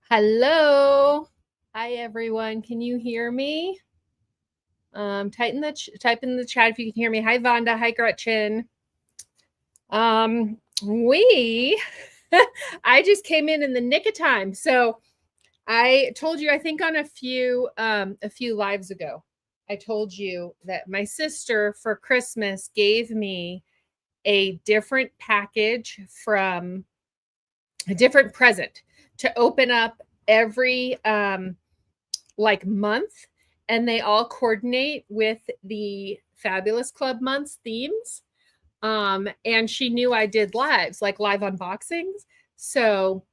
Hello. Hi, everyone. Can you hear me? Type in the chat if you can hear me. Hi, Vonda. Hi, Gretchen. We I just came in the nick of time. So I told you, I think on a few lives ago, I told you that my sister for Christmas gave me a different package from a different present to open up every month, and they all coordinate with the Fabulous Club month's themes. And she knew I did lives, like live unboxings. So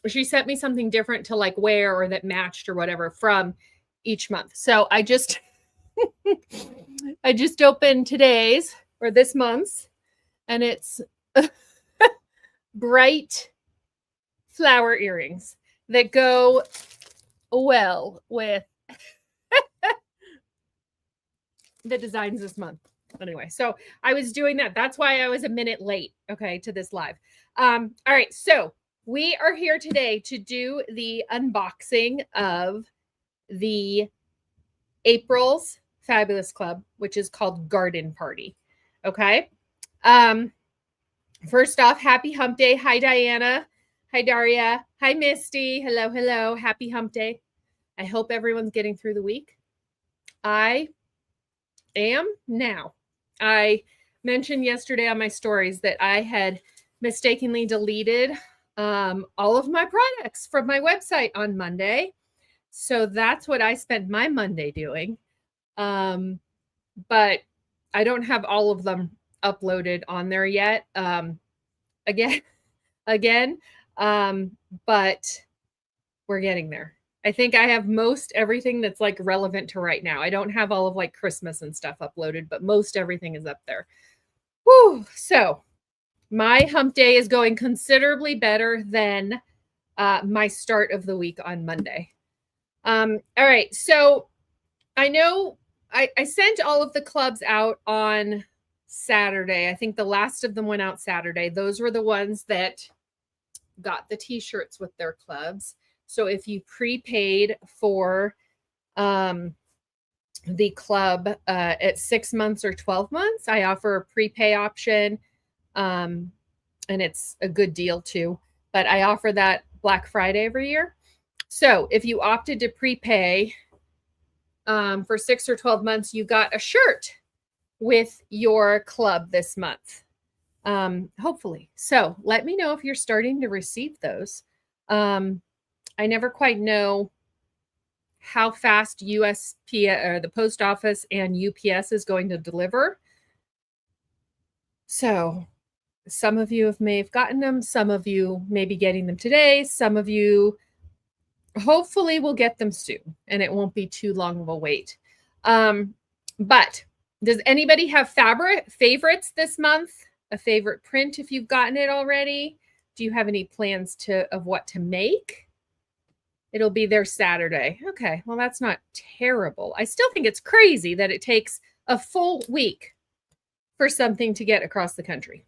she sent me something different to like wear or that matched or whatever from each month. So I just I just opened today's or this month's, and it's bright flower earrings that go well with the designs this month. Anyway, so I was doing that. That's why I was a minute late, okay, to this live. All right, so we are here today to do the unboxing of the April's Fabulous Club, which is called Garden Party. Okay. First off, happy hump day. Hi, Diana. Hi, Daria. Hi, Misty. Hello, hello. Happy hump day. I hope everyone's getting through the week. I am now. I mentioned yesterday on my stories that I had mistakenly deleted all of my products from my website on Monday. So that's what I spent my Monday doing. But I don't have all of them uploaded on there yet. Again, but we're getting there. I think I have most everything that's like relevant to right now. I don't have all of like Christmas and stuff uploaded, but most everything is up there. Whew. So my hump day is going considerably better than my start of the week on Monday. All right. So I know I sent all of the clubs out on Saturday. I think the last of them went out Saturday. Those were the ones that got the t-shirts with their clubs. So if you prepaid for the club at 6 months or 12 months, I offer a prepay option. And it's a good deal too. But I offer that Black Friday every year. So if you opted to prepay for 6 or 12 months, you got a shirt with your club this month. Hopefully. So let me know if you're starting to receive those. I never quite know how fast USP or the post office and UPS is going to deliver. So some of you may have gotten them. Some of you may be getting them today. Some of you hopefully will get them soon, and it won't be too long of a wait. But does anybody have fabric favorites this month? A favorite print if you've gotten it already? Do you have any plans of what to make? It'll be there Saturday. Okay, well, that's not terrible. I still think it's crazy that it takes a full week for something to get across the country.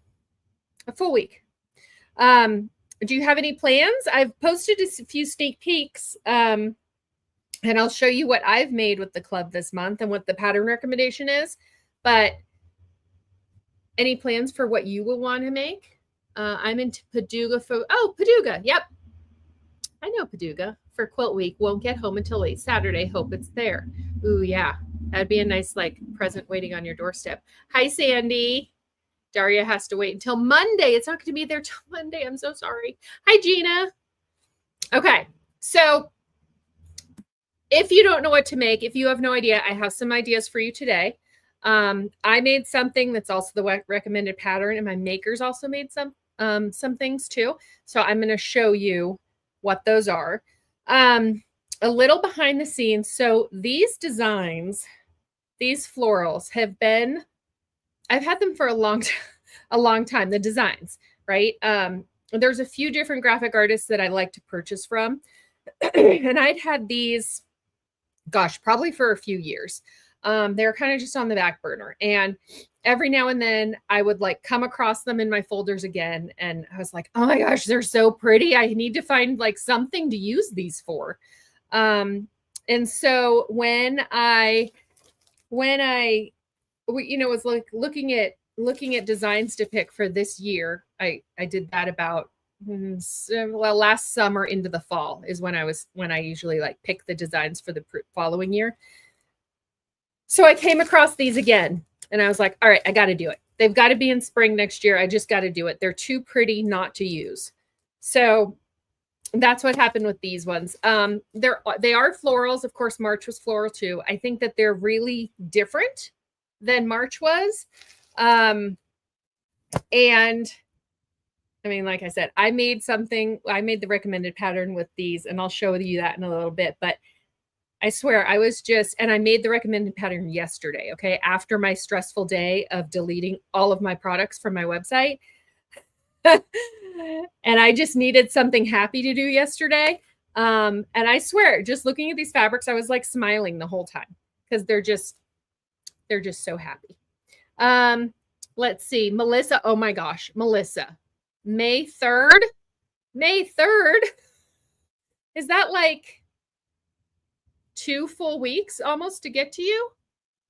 A full week. Do you have any plans? I've posted a few sneak peeks, and I'll show you what I've made with the club this month and what the pattern recommendation is. But any plans for what you will want to make? I'm into Paducah. Paducah. Yep. I know Paducah for Quilt Week. Won't get home until late Saturday. Hope it's there. Ooh, yeah. That'd be a nice present waiting on your doorstep. Hi, Sandy. Daria has to wait until Monday. It's not going to be there till Monday. I'm so sorry. Hi, Gina. Okay. So if you don't know what to make, if you have no idea, I have some ideas for you today. I made something that's also the recommended pattern, and my makers also made some things too. So I'm going to show you what those are. A little behind the scenes. So these designs, these florals I've had them for a long time, the designs, right? There's a few different graphic artists that I like to purchase from. And I'd had these, gosh, probably for a few years. They're kind of just on the back burner. And every now and then I would like come across them in my folders again. And I was like, oh my gosh, they're so pretty. I need to find like something to use these for. And so when I was like looking at designs to pick for this year, I did that about last summer into the fall is when I usually like pick the designs for the following year. So I came across these again and I was like, all right, I got to do it. They've got to be in spring next year. I just got to do it. They're too pretty not to use. So that's what happened with these ones. They are florals. Of course, March was floral too. I think that they're really different than March was. And I mean, like I said, I made the recommended pattern with these, and I'll show you that in a little bit, but I swear and I made the recommended pattern yesterday. Okay. After my stressful day of deleting all of my products from my website. And I just needed something happy to do yesterday. And I swear, just looking at these fabrics, I was like smiling the whole time because they're just so happy. Let's see, Melissa. Oh my gosh, Melissa, May 3rd. Is that like 2 full weeks almost to get to you?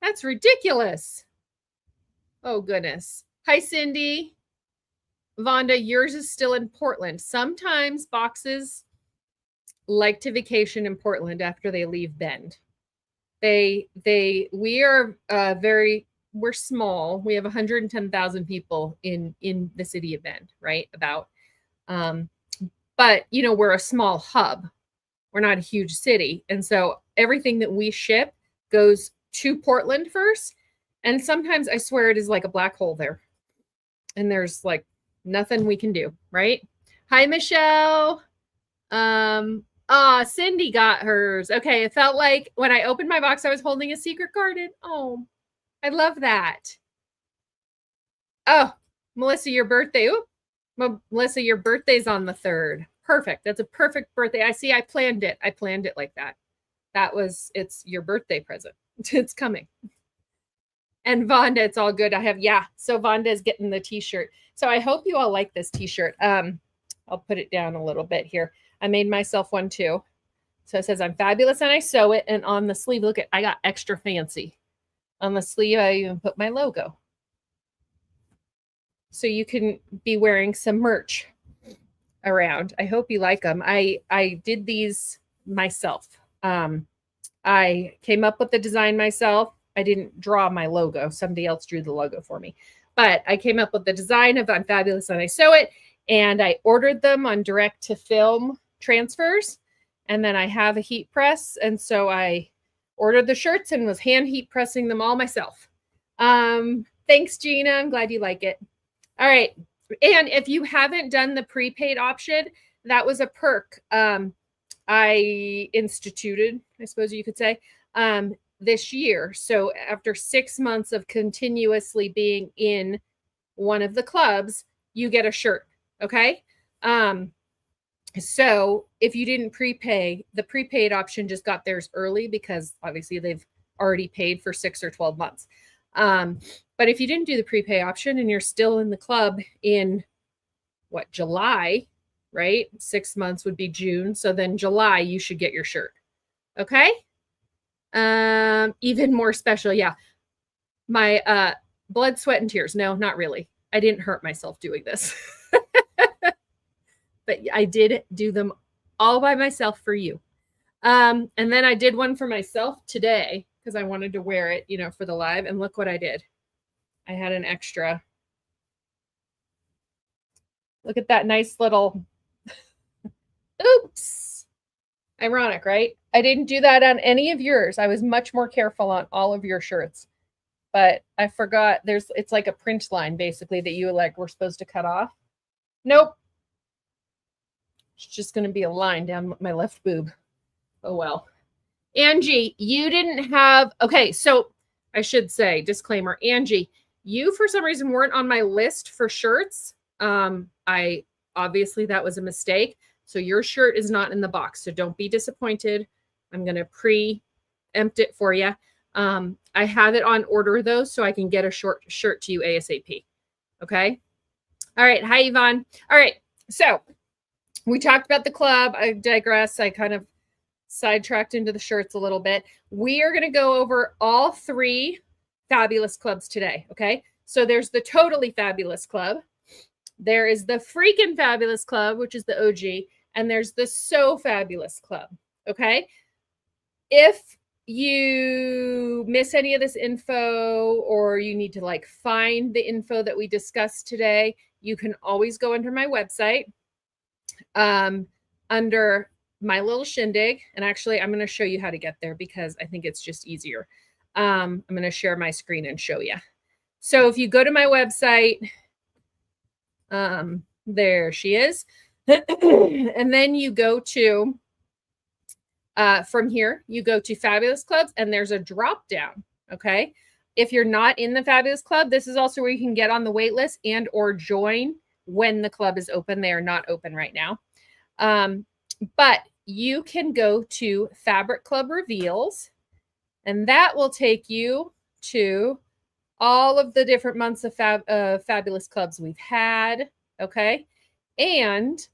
That's ridiculous. Oh goodness. Hi, Cindy. Vonda, yours is still in Portland. Sometimes boxes like to vacation in Portland after they leave Bend. We're small. We have 110,000 people in the city of Bend, right? About. But we're a small hub. We're not a huge city. And so everything that we ship goes to Portland first. And sometimes I swear it is like a black hole there. And there's like nothing we can do, right? Hi, Michelle. Cindy got hers. Okay, it felt like when I opened my box, I was holding a secret garden. Oh, I love that. Oh, Melissa, your birthday. Melissa, your birthday's on the 3rd. Perfect. That's a perfect birthday. I planned it. I planned it like that. It's your birthday present. It's coming. And Vonda, it's all good. So Vonda is getting the t-shirt. So I hope you all like this t-shirt. I'll put it down a little bit here. I made myself one too. So it says, I'm fabulous, and I sew it. And on the sleeve, look I got extra fancy. On the sleeve, I even put my logo. So you can be wearing some merch around. I hope you like them. I did these myself. I came up with the design myself. I didn't draw my logo. Somebody else drew the logo for me. But I came up with the design of I'm fabulous and I sew it. And I ordered them on direct to film transfers. And then I have a heat press. And so I ordered the shirts and was hand heat pressing them all myself. Thanks, Gina. I'm glad you like it. All right. And if you haven't done the prepaid option, that was a perk I instituted, I suppose you could say, this year. So after 6 months of continuously being in one of the clubs, you get a shirt. Okay. So if you didn't prepay, the prepaid option just got theirs early because obviously they've already paid for 6 or 12 months. But if you didn't do the prepay option and you're still in the club in July, right? 6 months would be June. So then July, you should get your shirt. Okay. Even more special. Yeah. My, blood, sweat, and tears. No, not really. I didn't hurt myself doing this, but I did do them all by myself for you. And then I did one for myself today because I wanted to wear it, for the live. And look what I did. I had an extra. Look at that nice little, oops. Ironic, right? I didn't do that on any of yours. I was much more careful on all of your shirts, but I forgot it's like a print line basically that you were supposed to cut off. Nope. It's just going to be a line down my left boob. Oh, well. Angie, you didn't have, okay. So I should say disclaimer, Angie, you for some reason weren't on my list for shirts. Obviously that was a mistake. So your shirt is not in the box. So don't be disappointed. I'm going to preempt it for you. I have it on order though, so I can get a short shirt to you ASAP. Okay. All right. Hi, Yvonne. All right. So we talked about the club. I digress. I kind of sidetracked into the shirts a little bit. We are going to go over all 3 fabulous clubs today. Okay. So there's the Totally Fabulous Club. There is the Freakin' Fabulous Club, which is the OG. And there's the So Fabulous Club. Okay. If you miss any of this info or you need to like find the info that we discussed today, you can always go under my website under my little shindig. And actually, I'm going to show you how to get there because I think it's just easier. I'm going to share my screen and show you. So if you go to my website, there she is. And then you go to, from here, you go to Fabulous Clubs and there's a drop down. Okay. If you're not in the Fabulous Club, this is also where you can get on the wait list and or join when the club is open. They are not open right now. But you can go to Fabric Club Reveals, and that will take you to all of the different months of fabulous clubs we've had. Okay. And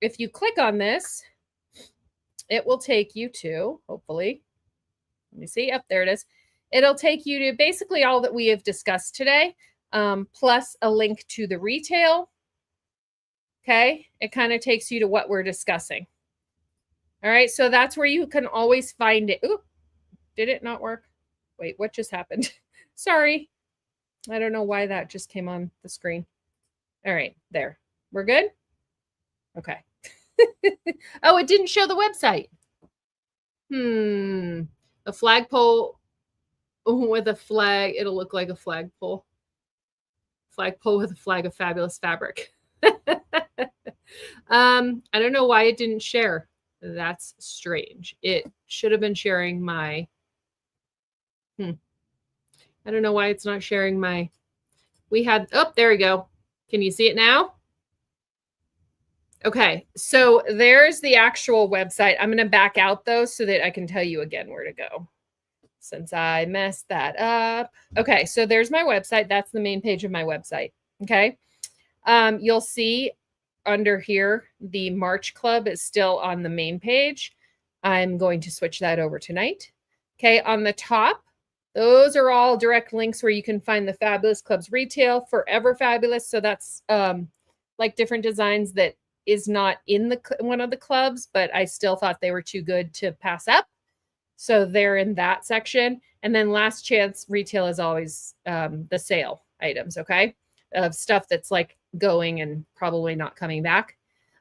if you click on this, it will take you to, hopefully, let me see, up there it is. It'll take you to basically all that we have discussed today, plus a link to the retail. Okay. It kind of takes you to what we're discussing. All right. So that's where you can always find it. Ooh, did it not work? Wait, what just happened? Sorry. I don't know why that just came on the screen. All right. There. We're good? Okay. Oh, it didn't show the website. A flagpole with a flag. It'll look like a flagpole. Flagpole with a flag of fabulous fabric. I don't know why it didn't share. That's strange. It should have been sharing my, I don't know why it's not sharing my, we had, oh, there we go. Can you see it now? Okay, so there's the actual website. I'm going to back out though so that I can tell you again where to go since I messed that up. Okay, so there's my website. That's the main page of my website. Okay, you'll see under here, the March Club is still on the main page. I'm going to switch that over tonight. Okay, on the top, those are all direct links where you can find the Fabulous Club's retail, Forever Fabulous. So that's like different designs that is not in the one of the clubs, but I still thought they were too good to pass up. So they're in that section. And then Last Chance Retail is always the sale items, okay, of stuff that's like going and probably not coming back.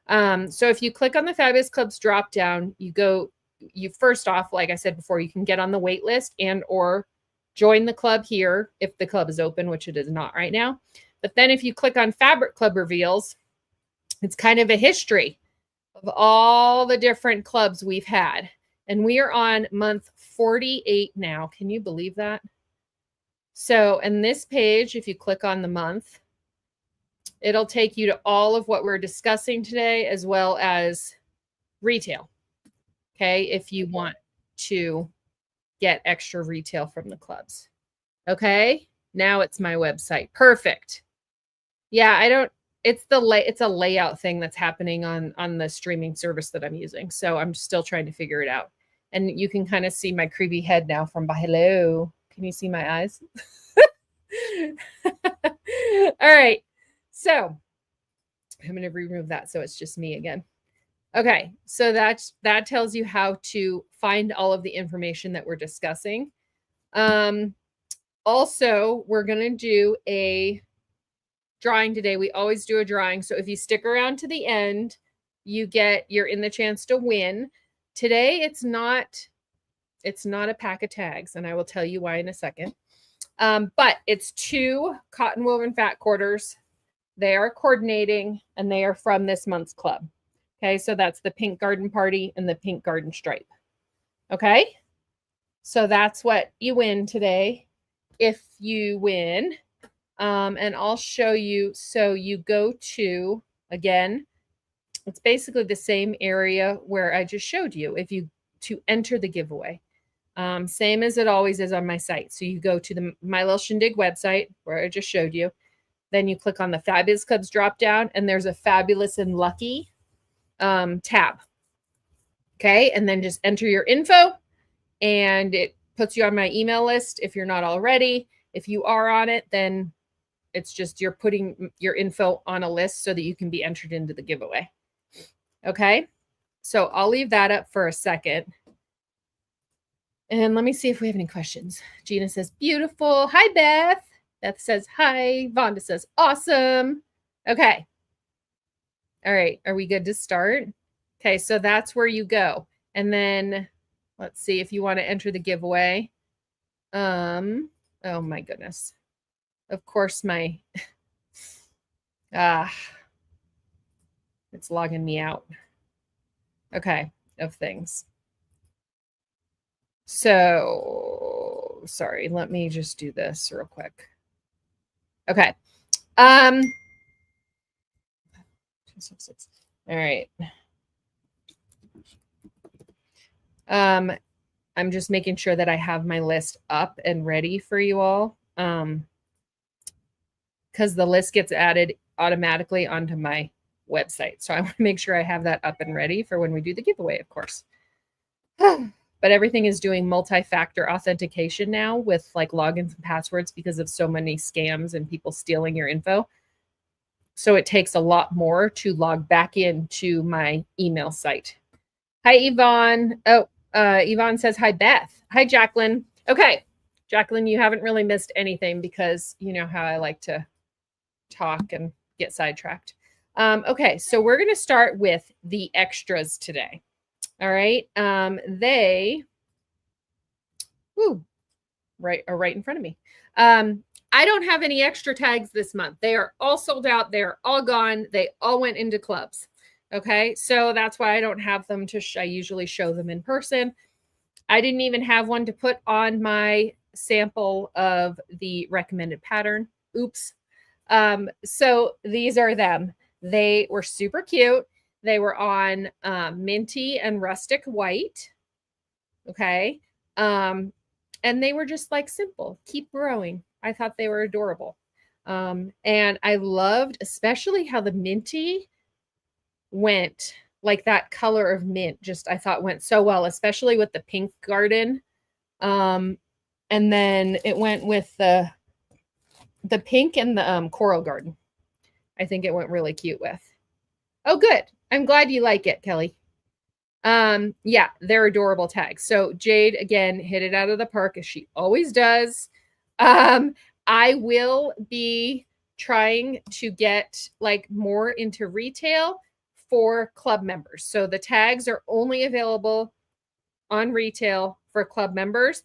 So if you click on the Fabulous Clubs drop down, you first off, like I said before, you can get on the wait list and or join the club here if the club is open, which it is not right now. But then if you click on Fabric Club Reveals, it's kind of a history of all the different clubs we've had. And we are on month 48 now. Can you believe that? So in this page, if you click on the month, it'll take you to all of what we're discussing today, as well as retail. Okay, if you want to get extra retail from the clubs. Okay, now it's my website. Perfect. Yeah, it's a layout thing that's happening on the streaming service that I'm using. So I'm still trying to figure it out. And you can kind of see my creepy head now from by hello. Can you see my eyes? All right. So I'm going to remove that so it's just me again. Okay, so that tells you how to find all of the information that we're discussing. Also, we're going to do a drawing today. We always do a drawing. So if you stick around to the end, you're in the chance to win. Today, it's not a pack of tags, and I will tell you why in a second. But it's 2 cotton woven fat quarters. They are coordinating, and they are from this month's club. Okay, so that's the Pink Garden Party and the Pink Garden Stripe. Okay, so that's what you win today if you win. And I'll show you. So you go to, again, it's basically the same area where I just showed you to enter the giveaway. Same as it always is on my site. So you go to the My Little Shindig website where I just showed you. Then you click on the Fabulous Clubs drop down, and there's a Fabulous and Lucky tab. Okay, and then just enter your info, and it puts you on my email list if you're not already. If you are on it, then it's just you're putting your info on a list so that you can be entered into the giveaway. Okay, so I'll leave that up for a second. And let me see if we have any questions. Gina says, beautiful. Hi, Beth. Beth says, hi. Vonda says, awesome. Okay. All right. Are we good to start? Okay. So that's where you go. And then let's see if you want to enter the giveaway. Oh my goodness. Of course, my, it's logging me out. Okay. Of things. So sorry, let me just do this real quick. Okay. All right. I'm just making sure that I have my list up and ready for you all. Because the list gets added automatically onto my website. So I want to make sure I have that up and ready for when we do the giveaway, of course. But everything is doing multi-factor authentication now with like logins and passwords because of so many scams and people stealing your info. So it takes a lot more to log back into my email site. Hi, Yvonne. Oh, Yvonne says, hi, Beth. Hi, Jacqueline. Okay, Jacqueline, you haven't really missed anything because you know how I like to talk and get sidetracked. Okay, so we're going to start with the extras today. All right. They are right in front of me. I don't have any extra tags this month. They are all sold out. They're all gone. They all went into clubs. Okay. So that's why I don't have them I usually show them in person. I didn't even have one to put on my sample of the recommended pattern. Oops. So these are them. They were super cute. They were on minty and rustic white. Okay. And they were just like simple, keep growing. I thought they were adorable. And I loved especially how the minty went, like that color of mint just I thought went so well, especially with the pink garden. And then it went with the pink and the coral garden. I think it went really cute with. Oh, good. I'm glad you like it, Kelly. Yeah, they're adorable tags. So Jade, again, hit it out of the park as she always does. I will be trying to get like more into retail for club members. So the tags are only available on retail for club members.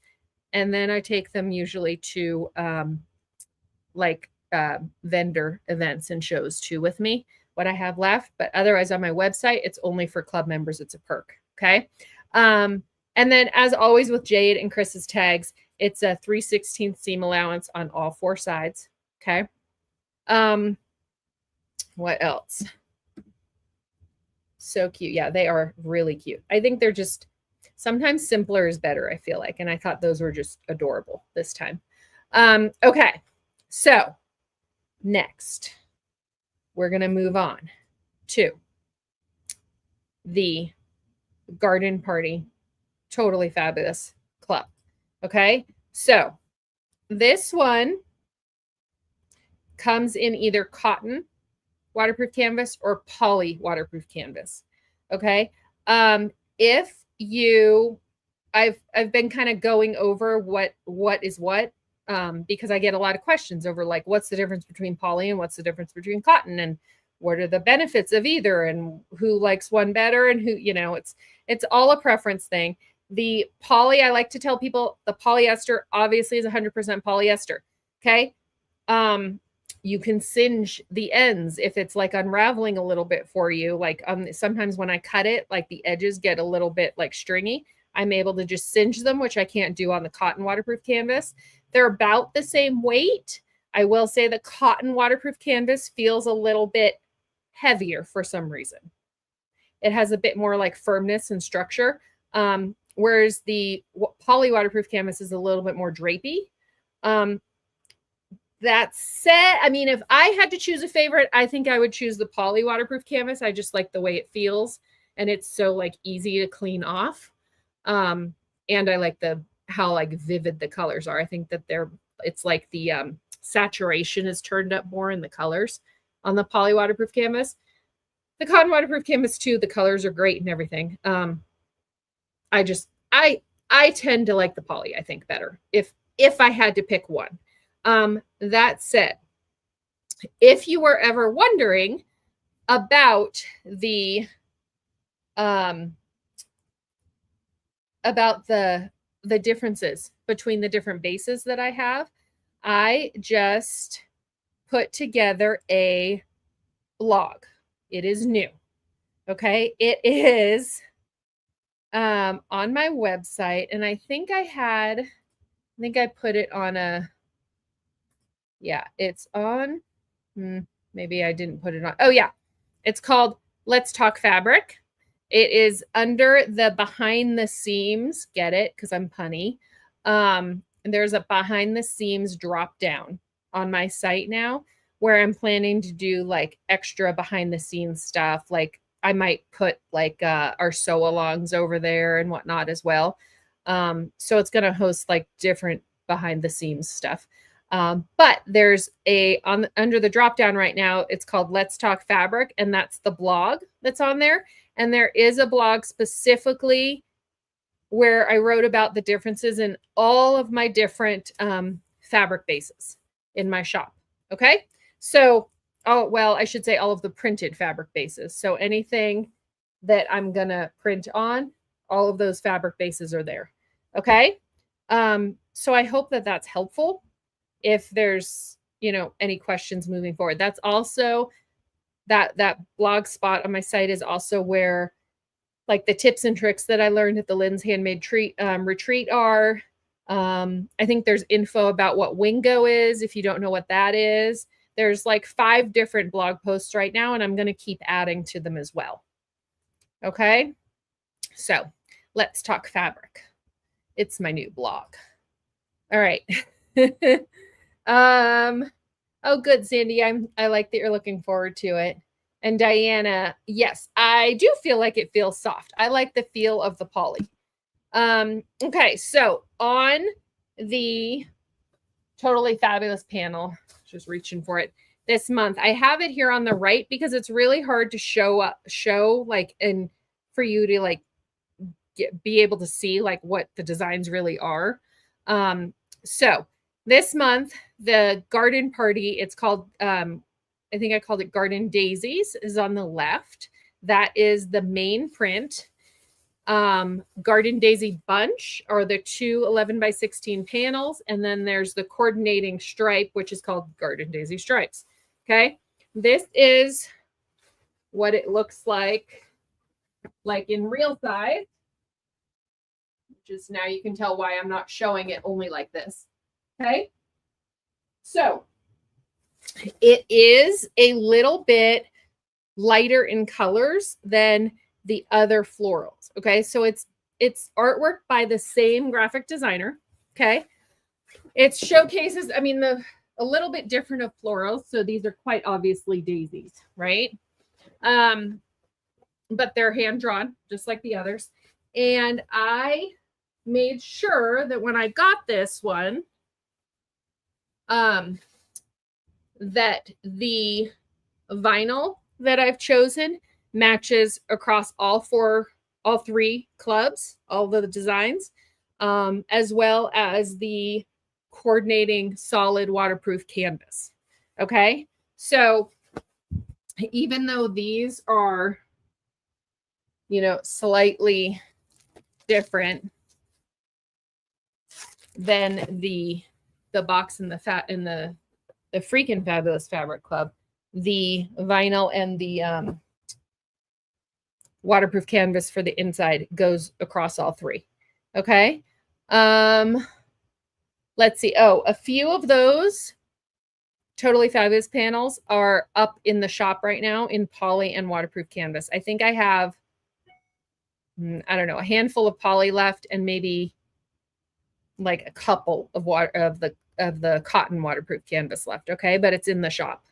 And then I take them usually to vendor events and shows too with me, what I have left. But otherwise on my website, it's only for club members. It's a perk. Okay. And then as always with Jade and Chris's tags, it's a 3/16 seam allowance on all 4 sides. Okay. What else? So cute. Yeah, they are really cute. I think they're just sometimes simpler is better, I feel like. And I thought those were just adorable this time. Okay. So next, we're going to move on to the Garden Party Totally Fabulous Club. Okay. So this one comes in either cotton waterproof canvas or poly waterproof canvas. Okay. If you, I've been kind of going over what is what, because I get a lot of questions over like, what's the difference between poly and what's the difference between cotton and what are the benefits of either and who likes one better and who, you know, it's all a preference thing. The poly, I like to tell people the polyester obviously is 100% polyester. Okay. You can singe the ends if it's like unraveling a little bit for you. Like sometimes when I cut it, like the edges get a little bit like stringy. I'm able to just singe them, which I can't do on the cotton waterproof canvas. They're about the same weight. I will say the cotton waterproof canvas feels a little bit heavier for some reason. It has a bit more like firmness and structure. Whereas the poly waterproof canvas is a little bit more drapey. That said, I mean, if I had to choose a favorite, I think I would choose the poly waterproof canvas. I just like the way it feels, and it's so like easy to clean off. And I like how like vivid the colors are. I think that it's like the saturation is turned up more in the colors on the poly waterproof canvas. The cotton waterproof canvas too, the colors are great and everything. I tend to like the poly, I think, better if I had to pick one. That said, if you were ever wondering about the differences between the different bases that I have, I just put together a blog. It is new. Okay. It is on my website, and I think I put it on it's on, maybe I didn't put it on. Oh yeah. It's called Let's Talk Fabric. It is under the behind the seams, get it? Because I'm punny. And there's a behind the seams drop down on my site now, where I'm planning to do like extra behind the scenes stuff. Like I might put like our sew alongs over there and whatnot as well. So it's going to host like different behind the scenes stuff. But there's under the drop down right now, it's called Let's Talk Fabric, and that's the blog that's on there. And there is a blog specifically where I wrote about the differences in all of my different fabric bases in my shop. Okay. So, I should say all of the printed fabric bases. So anything that I'm going to print on, all of those fabric bases are there. Okay. So I hope that that's helpful. If there's, any questions moving forward, that's also that blog spot on my site is also where like the tips and tricks that I learned at the Lynn's Handmade retreat are. I think there's info about what Wingo is. If you don't know what that is, there's like 5 different blog posts right now, and I'm going to keep adding to them as well. Okay. So Let's Talk Fabric. It's my new blog. All right. Oh, good, Sandy. I like that you're looking forward to it. And Diana, yes, I do feel like it feels soft. I like the feel of the poly. Okay, so on the Totally Fabulous panel, just reaching for it this month, I have it here on the right because it's really hard to show like, and for you to like be able to see like what the designs really are. So this month, the garden party, it's called, I think I called it Garden Daisies, is on the left. That is the main print. Garden Daisy Bunch are the 2 11x16 panels. And then there's the coordinating stripe, which is called Garden Daisy Stripes. Okay. This is what it looks like in real size. Just now you can tell why I'm not showing it only like this. Okay. So it is a little bit lighter in colors than the other florals. Okay. So it's artwork by the same graphic designer. Okay. It showcases, I mean, a little bit different of florals. So these are quite obviously daisies, right? But they're hand drawn just like the others. And I made sure that when I got this one, that the vinyl that I've chosen matches across all 3 clubs, all the designs, as well as the coordinating solid waterproof canvas. Okay. So even though these are, slightly different than the box and the Freakin' Fabulous Fabric Club, the vinyl and the waterproof canvas for the inside goes across all 3. Okay. Let's see. Oh, a few of those Totally Fabulous panels are up in the shop right now in poly and waterproof canvas. I think I have I don't know, a handful of poly left and maybe like a couple of the cotton waterproof canvas left. Okay. But it's in the shop.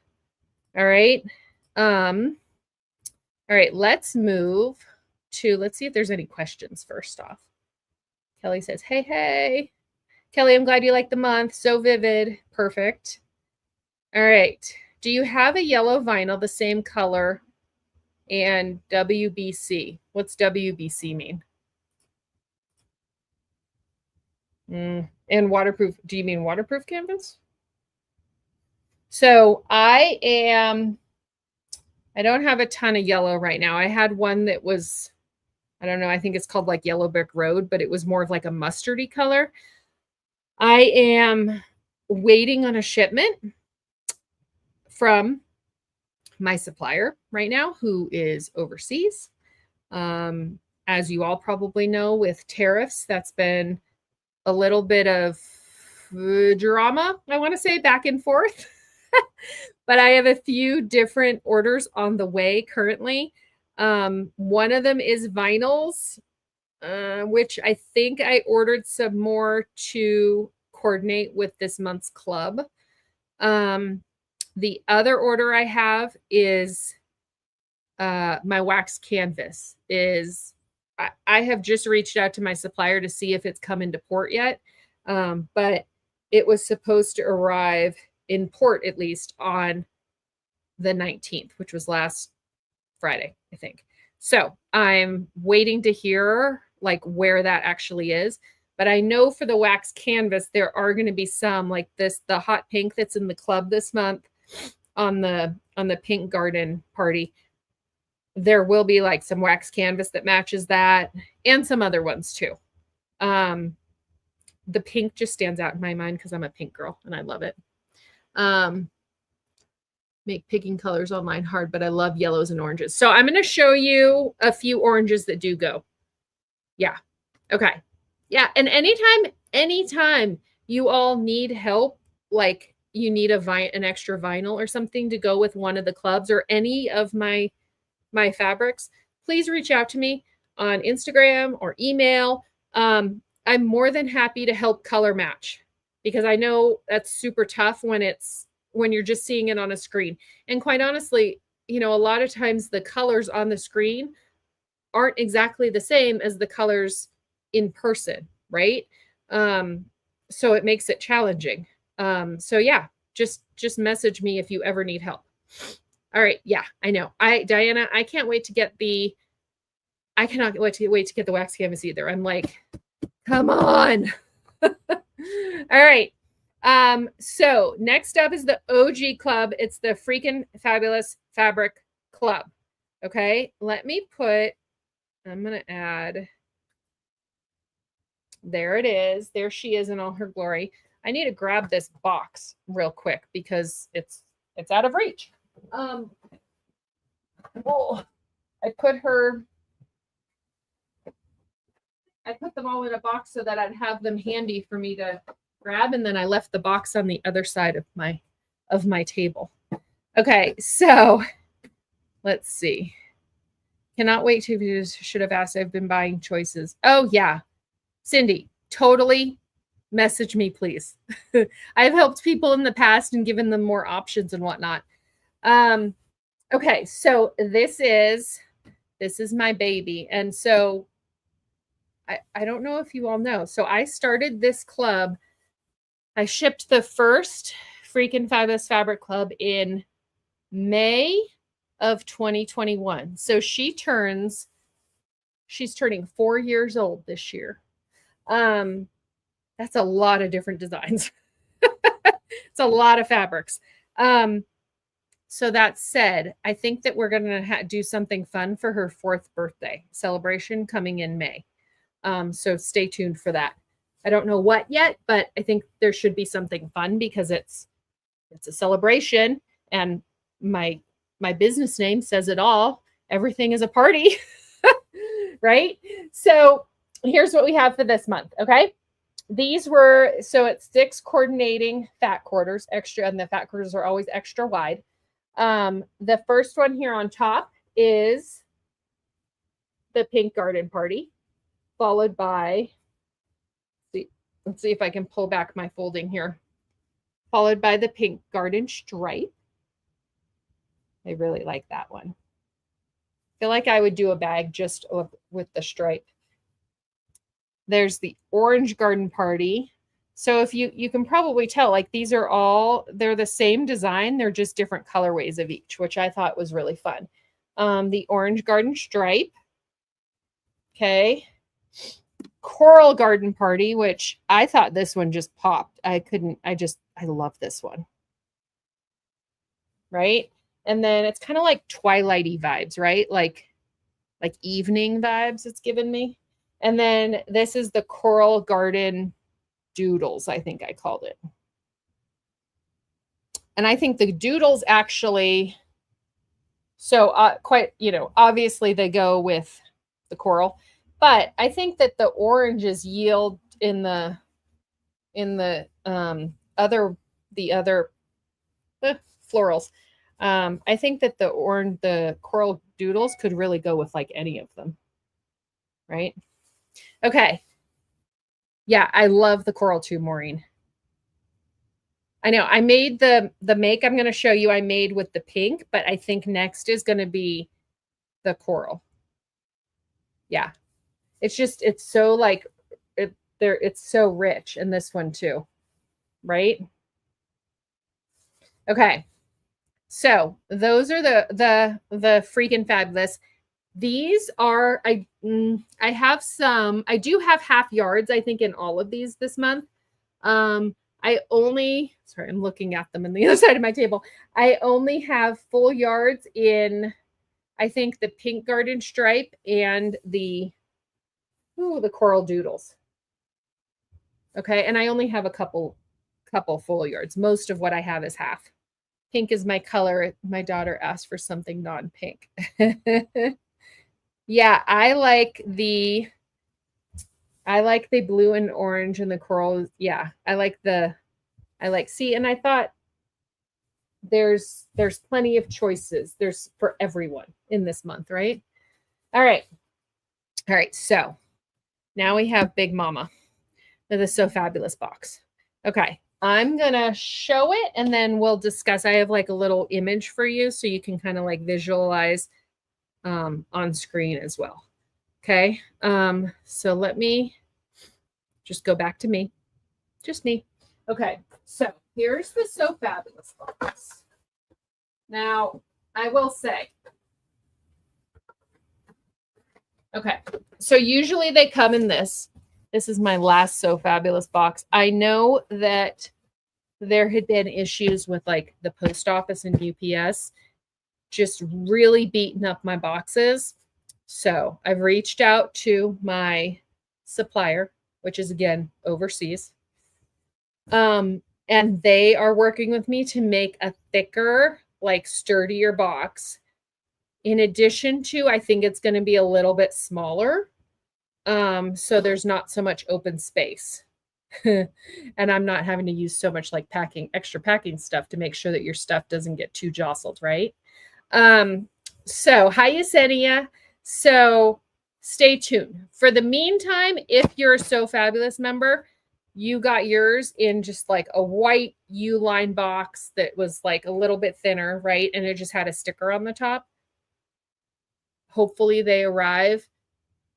All right. All right, let's move to, let's see if there's any questions first off. Kelly says, hey. Kelly, I'm glad you like the month. So vivid. Perfect. All right. Do you have a yellow vinyl, the same color, and WBC? What's WBC mean? And waterproof. Do you mean waterproof canvas? So I don't have a ton of yellow right now. I had one that was, I don't know, I think it's called like Yellow Brick Road, but it was more of like a mustardy color. I am waiting on a shipment from my supplier right now, who is overseas. As you all probably know, with tariffs, that's been a little bit of drama, I want to say, back and forth. But I have a few different orders on the way currently. One of them is vinyls, which I think I ordered some more to coordinate with this month's club. The other order I have is my wax canvas. I have just reached out to my supplier to see if it's come into port yet, but it was supposed to arrive in port at least on the 19th, which was last Friday, I think. So I'm waiting to hear like where that actually is. But I know for the wax canvas, there are going to be some like this, the hot pink that's in the club this month on the pink garden party. There will be like some wax canvas that matches that and some other ones too. The pink just stands out in my mind because I'm a pink girl and I love it. Make picking colors online hard, but I love yellows and oranges. So I'm going to show you a few oranges that do go. Yeah. Okay. Yeah. And anytime you all need help, like you need an extra vinyl or something to go with one of the clubs or any of my fabrics, please reach out to me on Instagram or email. I'm more than happy to help color match because I know that's super tough when you're just seeing it on a screen. And quite honestly, a lot of times the colors on the screen aren't exactly the same as the colors in person, right? So it makes it challenging. So yeah, just message me if you ever need help. All right. Yeah, I know. Diana, I cannot wait to get the wax canvas either. I'm like, come on. All right. So next up is the OG club. It's the Freakin' Fabulous Fabric Club. Okay. I'm going to add, there it is. There she is in all her glory. I need to grab this box real quick because it's out of reach. I put them all in a box so that I'd have them handy for me to grab, and then I left the box on the other side of my table. Okay, so let's see. Cannot wait to should have asked. I've been buying choices. Oh yeah, Cindy, totally message me, please. I've helped people in the past and given them more options and whatnot. Okay, so this is my baby. And so I don't know if you all know. So I started this club. I shipped the first Freakin' Fabulous Fabric Club in May of 2021. So she's turning 4 years old this year. That's a lot of different designs. It's a lot of fabrics. So that said, I think that we're going to do something fun for her 4th birthday celebration coming in May. So stay tuned for that. I don't know what yet, but I think there should be something fun because it's a celebration, and my business name says it all. Everything is a party, right? So here's what we have for this month. Okay. So it's 6 coordinating fat quarters extra, and the fat quarters are always extra wide. The first one here on top is the Pink Garden Party, followed by, let's see if I can pull back my folding here, followed by the Pink Garden Stripe. I really like that one. I feel like I would do a bag just with the stripe. There's the Orange Garden Party. So if you can probably tell, like these are all, they're the same design. They're just different colorways of each, which I thought was really fun. The Orange Garden Stripe. Okay. Coral Garden Party, which I thought this one just popped. I love this one. Right? And then it's kind of like twilighty vibes, right? Like evening vibes it's given me. And then this is the Coral Garden Doodles, I think I called it. And I think the doodles actually, so quite, obviously they go with the coral, but I think that the oranges yield in the other florals. I think that the coral doodles could really go with like any of them, right? Okay. Yeah, I love the coral too, Maureen. I know I made the make I'm going to show you I made with the pink, but I think next is going to be the coral. Yeah. It's so like it's so rich in this one too. Right? Okay. So, those are the freaking fabulous. These are I have some, I do have half yards I think in all of these this month. I only, sorry, I'm looking at them on the other side of my table. I only have full yards in, I think, the Pink Garden Stripe and the Coral Doodles. Okay, and I only have a couple full yards. Most of what I have is half. Pink is my color. My daughter asked for something non-pink. Yeah, I like the blue and orange and the coral. Yeah, see, and I thought there's plenty of choices. There's for everyone in this month, right? All right. So now we have Big Mama with the So Fabulous box. Okay. I'm going to show it and then we'll discuss. I have like a little image for you so you can kind of like visualize on screen as well. Okay. So let me just go back to me. Just me. Okay. So here's the So Fabulous box. Now, I will say, okay, so usually they come in this. This is my last So Fabulous box. I know that there had been issues with like the post office and UPS just really beating up my boxes. So I've reached out to my supplier, which is again overseas. And they are working with me to make a thicker, like sturdier box. In addition to, I think it's going to be a little bit smaller. So there's not so much open space. And I'm not having to use so much like extra packing stuff to make sure that your stuff doesn't get too jostled, right? So hi Yesenia. So stay tuned. For the meantime, if you're a So Fabulous member, you got yours in just like a white U-line box that was like a little bit thinner, right? And it just had a sticker on the top. Hopefully they arrive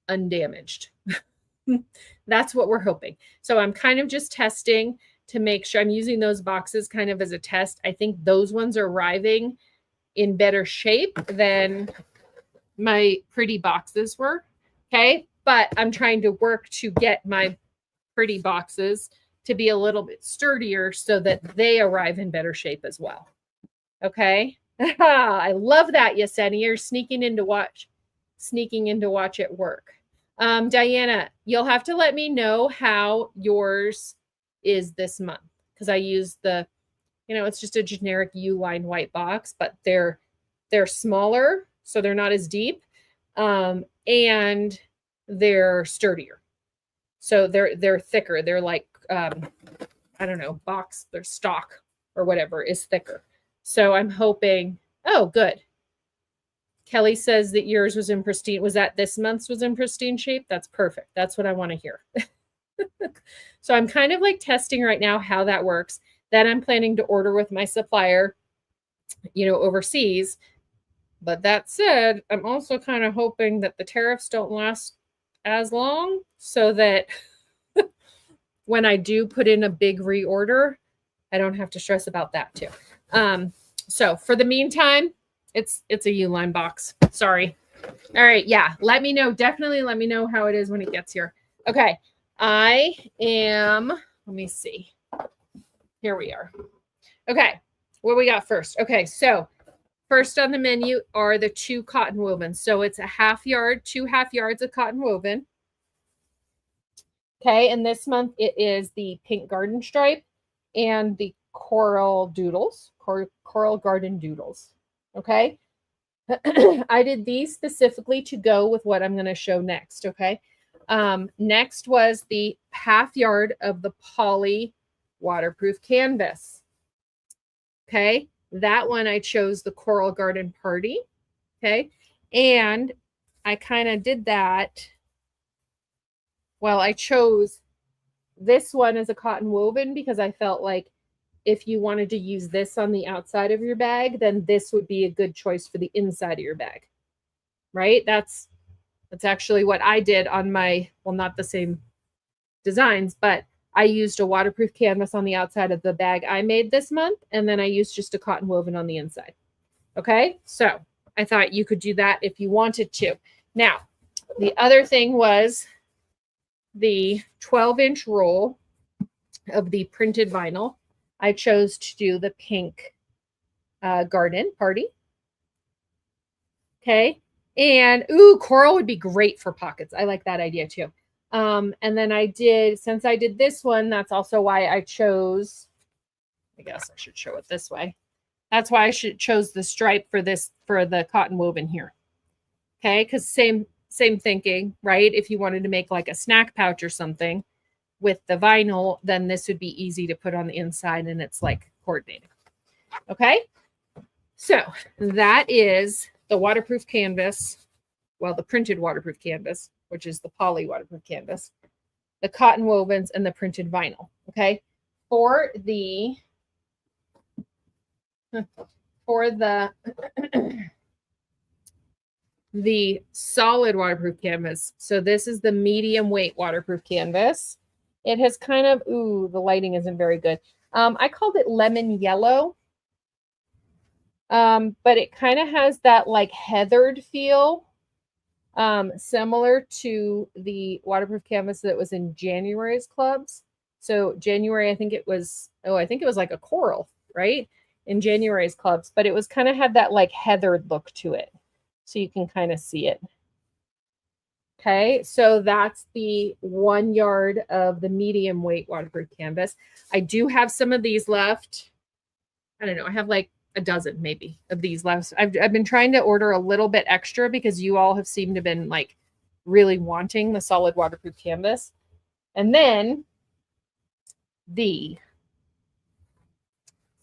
undamaged. That's what we're hoping. So I'm kind of just testing to make sure I'm using those boxes kind of as a test. I think those ones are arriving in better shape than my pretty boxes were. Okay. But I'm trying to work to get my pretty boxes to be a little bit sturdier so that they arrive in better shape as well. Okay. I love that, Yesenia. You're sneaking in to watch at work. Diana, you'll have to let me know how yours is this month because I use the, it's just a generic U-line white box, but they're smaller, so they're not as deep, and they're sturdier. So they're thicker. They're like I don't know, their stock or whatever is thicker. So I'm hoping. Oh, good. Kelly says that yours was in pristine. Was that this month's was in pristine shape? That's perfect. That's what I want to hear. So I'm kind of like testing right now how that works. Then I'm planning to order with my supplier, overseas. But that said, I'm also kind of hoping that the tariffs don't last as long so that when I do put in a big reorder, I don't have to stress about that too. So for the meantime, it's a Uline box. Sorry. All right. Yeah. Let me know. Definitely let me know how it is when it gets here. Okay. Let me see. Here we are. Okay. What we got first? Okay. So first on the menu are the 2 cotton wovens. So it's a half yard, 2 half yards of cotton woven. Okay. And this month it is the pink garden stripe and the coral doodles, coral garden doodles. Okay. I did these specifically to go with what I'm going to show next. Okay. Next was the half yard of the poly waterproof canvas. Okay. That one I chose the Coral Garden Party. Okay. And I kind of did that. Well, I chose this one as a cotton woven because I felt like if you wanted to use this on the outside of your bag, then this would be a good choice for the inside of your bag. Right? That's actually what I did on my, well, not the same designs, but I used a waterproof canvas on the outside of the bag I made this month, and then I used just a cotton woven on the inside. Okay, so I thought you could do that if you wanted to. Now, the other thing was the 12-inch roll of the printed vinyl. I chose to do the pink garden party. Okay, and ooh, coral would be great for pockets. I like that idea too. And then since I did this one, that's also why I chose, I guess I should show it this way. That's why I chose the stripe for the cotton woven here. Okay, because same thinking, right? If you wanted to make like a snack pouch or something with the vinyl, then this would be easy to put on the inside and it's like coordinated. Okay, so that is the waterproof canvas. Well, the printed waterproof canvas, which is the poly waterproof canvas, the cotton wovens, and the printed vinyl. Okay, for the the solid waterproof canvas. So this is the medium weight waterproof canvas. It has kind of, the lighting isn't very good. I called it lemon yellow. But it kind of has that like heathered feel, similar to the waterproof canvas that was in January's clubs. So January, I think it was like a coral, right? In January's clubs, but it was kind of had that like heathered look to it. So you can kind of see it. Okay, so that's the 1 yard of the medium weight waterproof canvas. I do have some of these left. I don't know. I have like a dozen maybe of these left. I've been trying to order a little bit extra because you all have seemed to have been like really wanting the solid waterproof canvas. And then the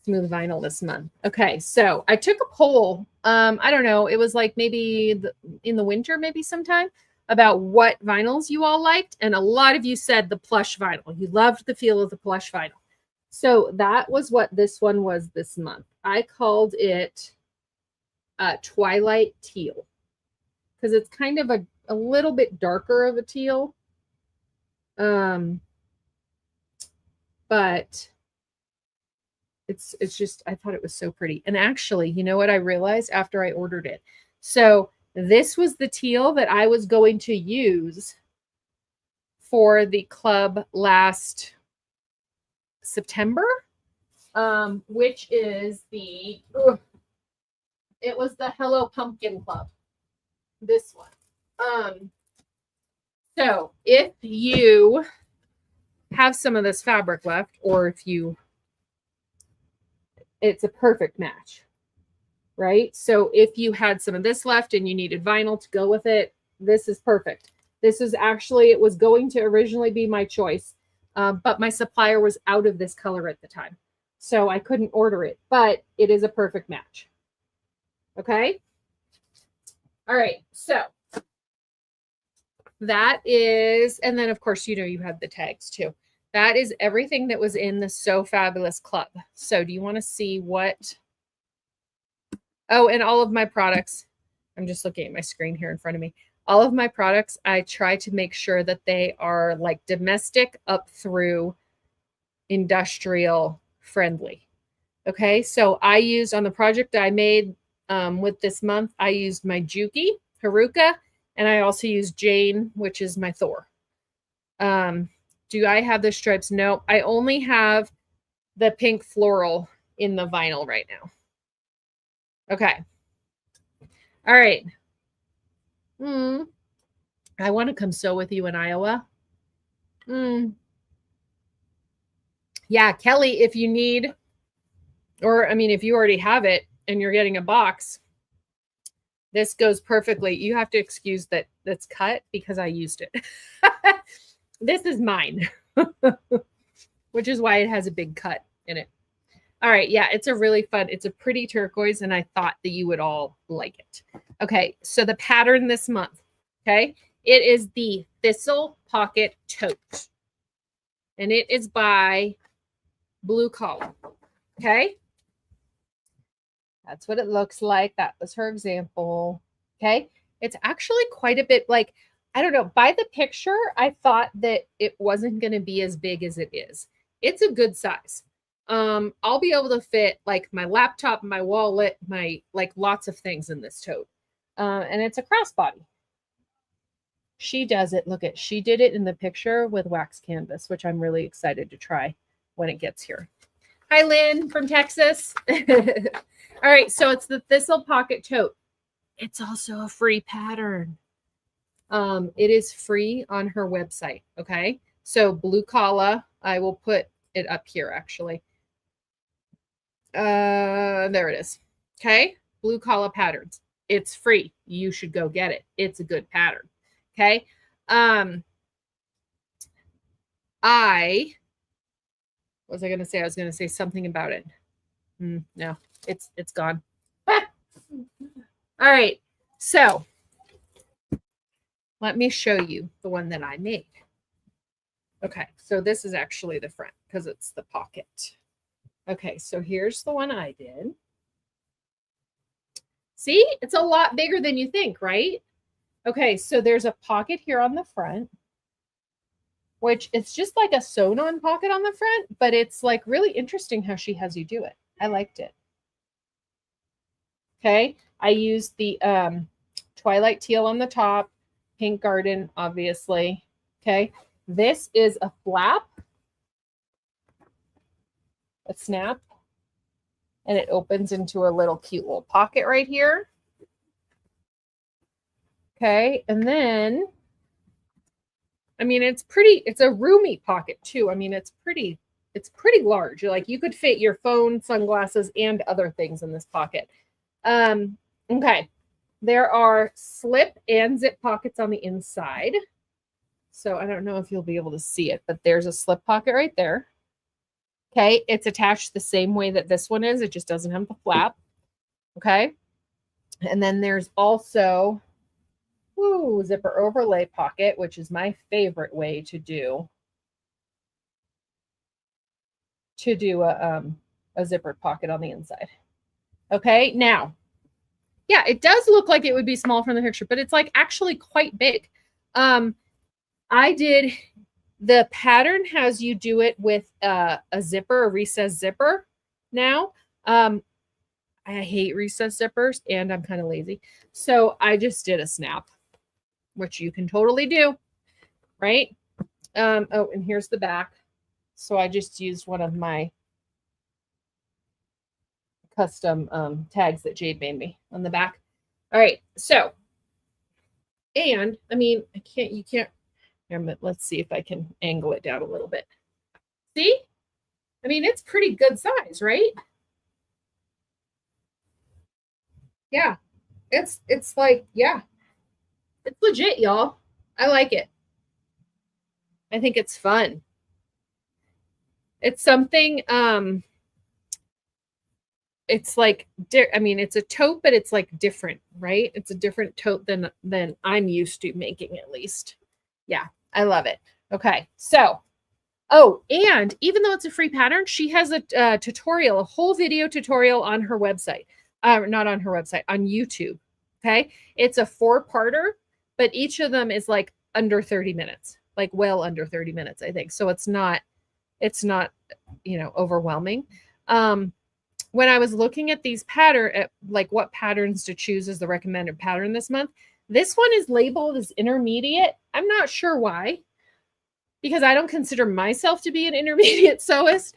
smooth vinyl this month. Okay, so I took a poll. I don't know. It was like maybe in the winter, maybe sometime, about what vinyls you all liked. And a lot of you said the plush vinyl. You loved the feel of the plush vinyl. So that was what this one was this month. I called it Twilight Teal because it's kind of a little bit darker of a teal. But it's just, I thought it was so pretty. And actually, you know what I realized after I ordered it? So this was the teal that I was going to use for the club last September, which is it was the Hello Pumpkin Club, this one. So if you have some of this fabric left, or if it's a perfect match, right? So if you had some of this left and you needed vinyl to go with it, this is perfect. This is actually, it was going to originally be my choice, but my supplier was out of this color at the time. So I couldn't order it, but it is a perfect match. Okay. All right, so that is, and then of course, you know, you have the tags too. That is everything that was in the So Fabulous Club. So do you want to see what? Oh, and all of my products. I'm just looking at my screen here in front of me. All of my products, I try to make sure that they are like domestic up through industrial friendly. Okay, so I used on the project I made with this month, I used my Juki, Haruka, and I also used Jane, which is my Thor. Do I have the stripes? No, I only have the pink floral in the vinyl right now. Okay. All right. I want to come sew with you in Iowa. Yeah, Kelly, if you need, or I mean, if you already have it and you're getting a box, this goes perfectly. You have to excuse that that's cut because I used it. This is mine, which is why it has a big cut in it. All right. Yeah, it's a really fun, it's a pretty turquoise, and I thought that you would all like it. Okay. So the pattern this month, okay, it is the Thistle Pocket Tote, and it is by Blue Collar. Okay. That's what it looks like. That was her example. Okay. It's actually quite a bit like, I don't know, by the picture, I thought that it wasn't going to be as big as it is. It's a good size. I'll be able to fit like my laptop, my wallet, my like lots of things in this tote. And it's a crossbody. She does it. Look at, she did it in the picture with wax canvas, which I'm really excited to try when it gets here. Hi, Lynn from Texas. All right, so it's the Thistle Pocket Tote. It's also a free pattern. It is free on her website. Okay, so Blue Collar, I will put it up here actually. There it is. Okay, Blue Collar Patterns. It's free. You should go get it. It's a good pattern. Okay. What was I going to say? I was going to say something about it. No, it's gone. All right. So let me show you the one that I made. Okay. So this is actually the front because it's the pocket. Okay. So here's the one I did. See, it's a lot bigger than you think, right? Okay. So there's a pocket here on the front, which it's just like a sewn-on pocket on the front, but it's like really interesting how she has you do it. I liked it. Okay, I used the Twilight Teal on the top, Pink Garden, obviously. Okay, this is a flap, a snap, and it opens into a little cute little pocket right here. Okay, and then, I mean, it's pretty, it's a roomy pocket too. I mean, it's pretty large. Like you could fit your phone, sunglasses, and other things in this pocket. Okay. There are slip and zip pockets on the inside. So I don't know if you'll be able to see it, but there's a slip pocket right there. Okay. It's attached the same way that this one is. It just doesn't have the flap. Okay. And then there's also zipper overlay pocket, which is my favorite way to do a zippered pocket on the inside. Okay. Now, yeah, it does look like it would be small from the picture, but it's like actually quite big. I did, the pattern has you do it with a zipper, a recessed zipper now. I hate recessed zippers and I'm kind of lazy. So I just did a snap, which you can totally do, right? Oh, and here's the back. So I just used one of my custom tags that Jade made me on the back. All right, so, and I mean, you can't, let's see if I can angle it down a little bit. See? I mean, it's pretty good size, right? Yeah. It's like, yeah. It's legit, y'all. I like it. I think it's fun. It's something it's like, I mean, it's a tote, but it's like different, right? It's a different tote than I'm used to making, at least. Yeah, I love it. Okay, so, oh, and even though it's a free pattern, she has a tutorial, a whole video tutorial on her website. Not on her website, on YouTube. Okay, it's a 4-parter, but each of them is like under 30 minutes, like well under 30 minutes, I think. So it's not, overwhelming. When I was looking at these at like what patterns to choose as the recommended pattern this month, this one is labeled as intermediate. I'm not sure why, because I don't consider myself to be an intermediate sewist.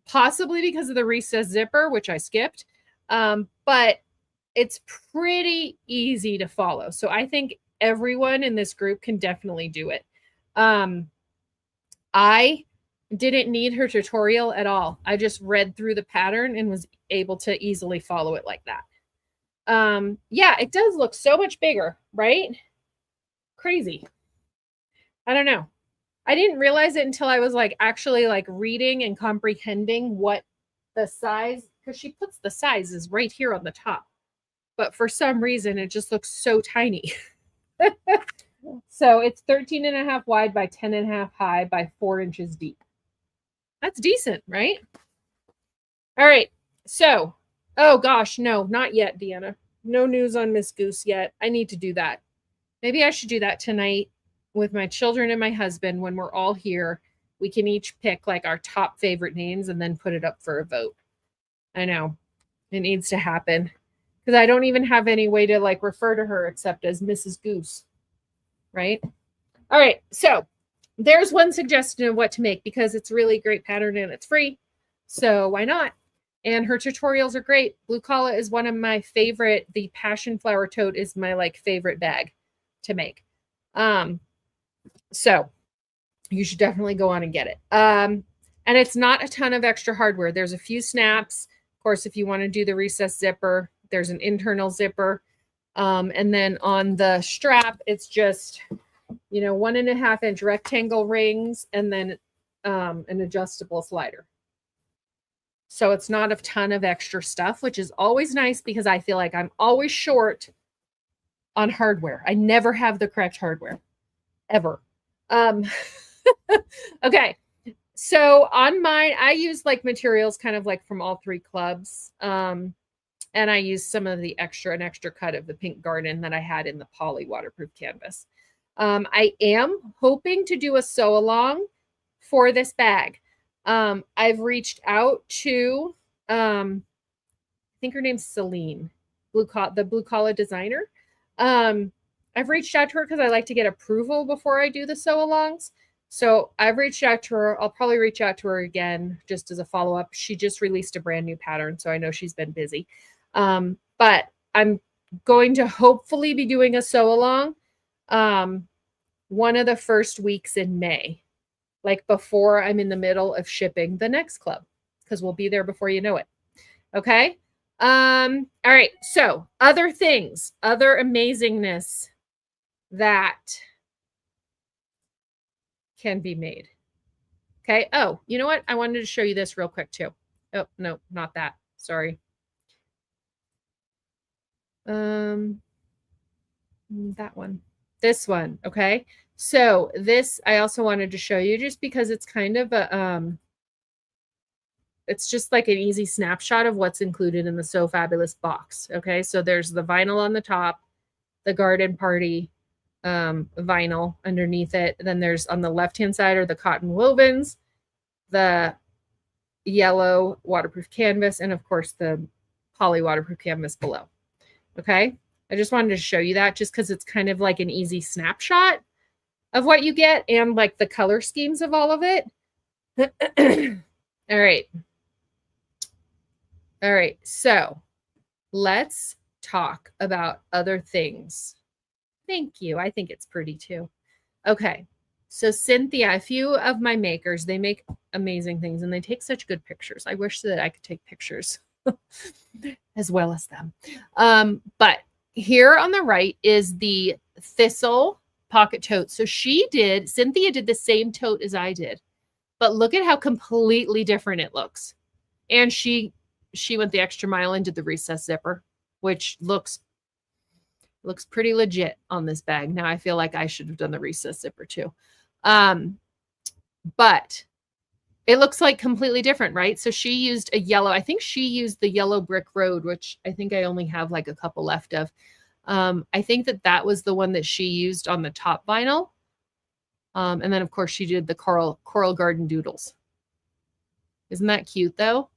Possibly because of the recessed zipper, which I skipped. But it's pretty easy to follow. So I think everyone in this group can definitely do it. I didn't need her tutorial at all. I just read through the pattern and was able to easily follow it like that. Yeah, it does look so much bigger, right? Crazy. I don't know. I didn't realize it until I was like actually like reading and comprehending what the size, because she puts the sizes right here on the top. But for some reason, it just looks so tiny. So it's 13.5 wide by 10.5 high by 4 inches deep. That's decent, right? All right. So, oh gosh, no, not yet, Deanna. No news on Miss Goose yet. I need to do that. Maybe I should do that tonight with my children and my husband. When we're all here, we can each pick like our top favorite names and then put it up for a vote. I know it needs to happen because I don't even have any way to like refer to her except as Mrs. Goose. Right? All right. So there's one suggestion of what to make because it's really a great pattern and it's free. So why not? And her tutorials are great. Blue Collar is one of my favorite. The Passion Flower Tote is my like favorite bag to make. So you should definitely go on and get it. And it's not a ton of extra hardware. There's a few snaps. Of course, if you want to do the recessed zipper, there's an internal zipper. And then on the strap, it's just, 1.5 inch rectangle rings and then an adjustable slider. So it's not a ton of extra stuff, which is always nice because I feel like I'm always short on hardware. I never have the correct hardware, ever. Okay. So on mine, I use like materials kind of like from all 3 clubs. And I use some of the extra cut of the Pink Garden that I had in the poly waterproof canvas. I am hoping to do a sew along for this bag. I've reached out to, I think her name's Celine, the Blue Collar designer. I've reached out to her because I like to get approval before I do the sew alongs. So I've reached out to her. I'll probably reach out to her again just as a follow-up. She just released a brand new pattern, so I know she's been busy. But I'm going to hopefully be doing a sew along one of the first weeks in May, like before I'm in the middle of shipping the next club, because we'll be there before you know it. Okay. All right. So other things, other amazingness that can be made. Okay. Oh, you know what? I wanted to show you this real quick too. Oh, no, not that. Sorry. That one. This one. Okay. So this I also wanted to show you just because it's kind of a it's just like an easy snapshot of what's included in the So Fabulous box. Okay. So there's the vinyl on the top, the garden party vinyl underneath it. Then there's on the left-hand side are the cotton wovens, the yellow waterproof canvas, and of course the poly waterproof canvas below. Okay. I just wanted to show you that just because it's kind of like an easy snapshot of what you get and like the color schemes of all of it. All right. All right. So let's talk about other things. Thank you. I think it's pretty too. Okay. So Cynthia, a few of my makers, they make amazing things and they take such good pictures. I wish that I could take pictures as well as them. But here on the right is the Thistle pocket tote. So Cynthia did the same tote as I did, but look at how completely different it looks. And she she went the extra mile and did the recessed zipper, which looks pretty legit on this bag. Now I feel like I should have done the recessed zipper too. But it looks like completely different, right? So she used a yellow, I think she used the yellow brick road, which I think I only have like a couple left of. I think that was the one that she used on the top vinyl. And then of course she did the Coral Garden Doodles. Isn't that cute though?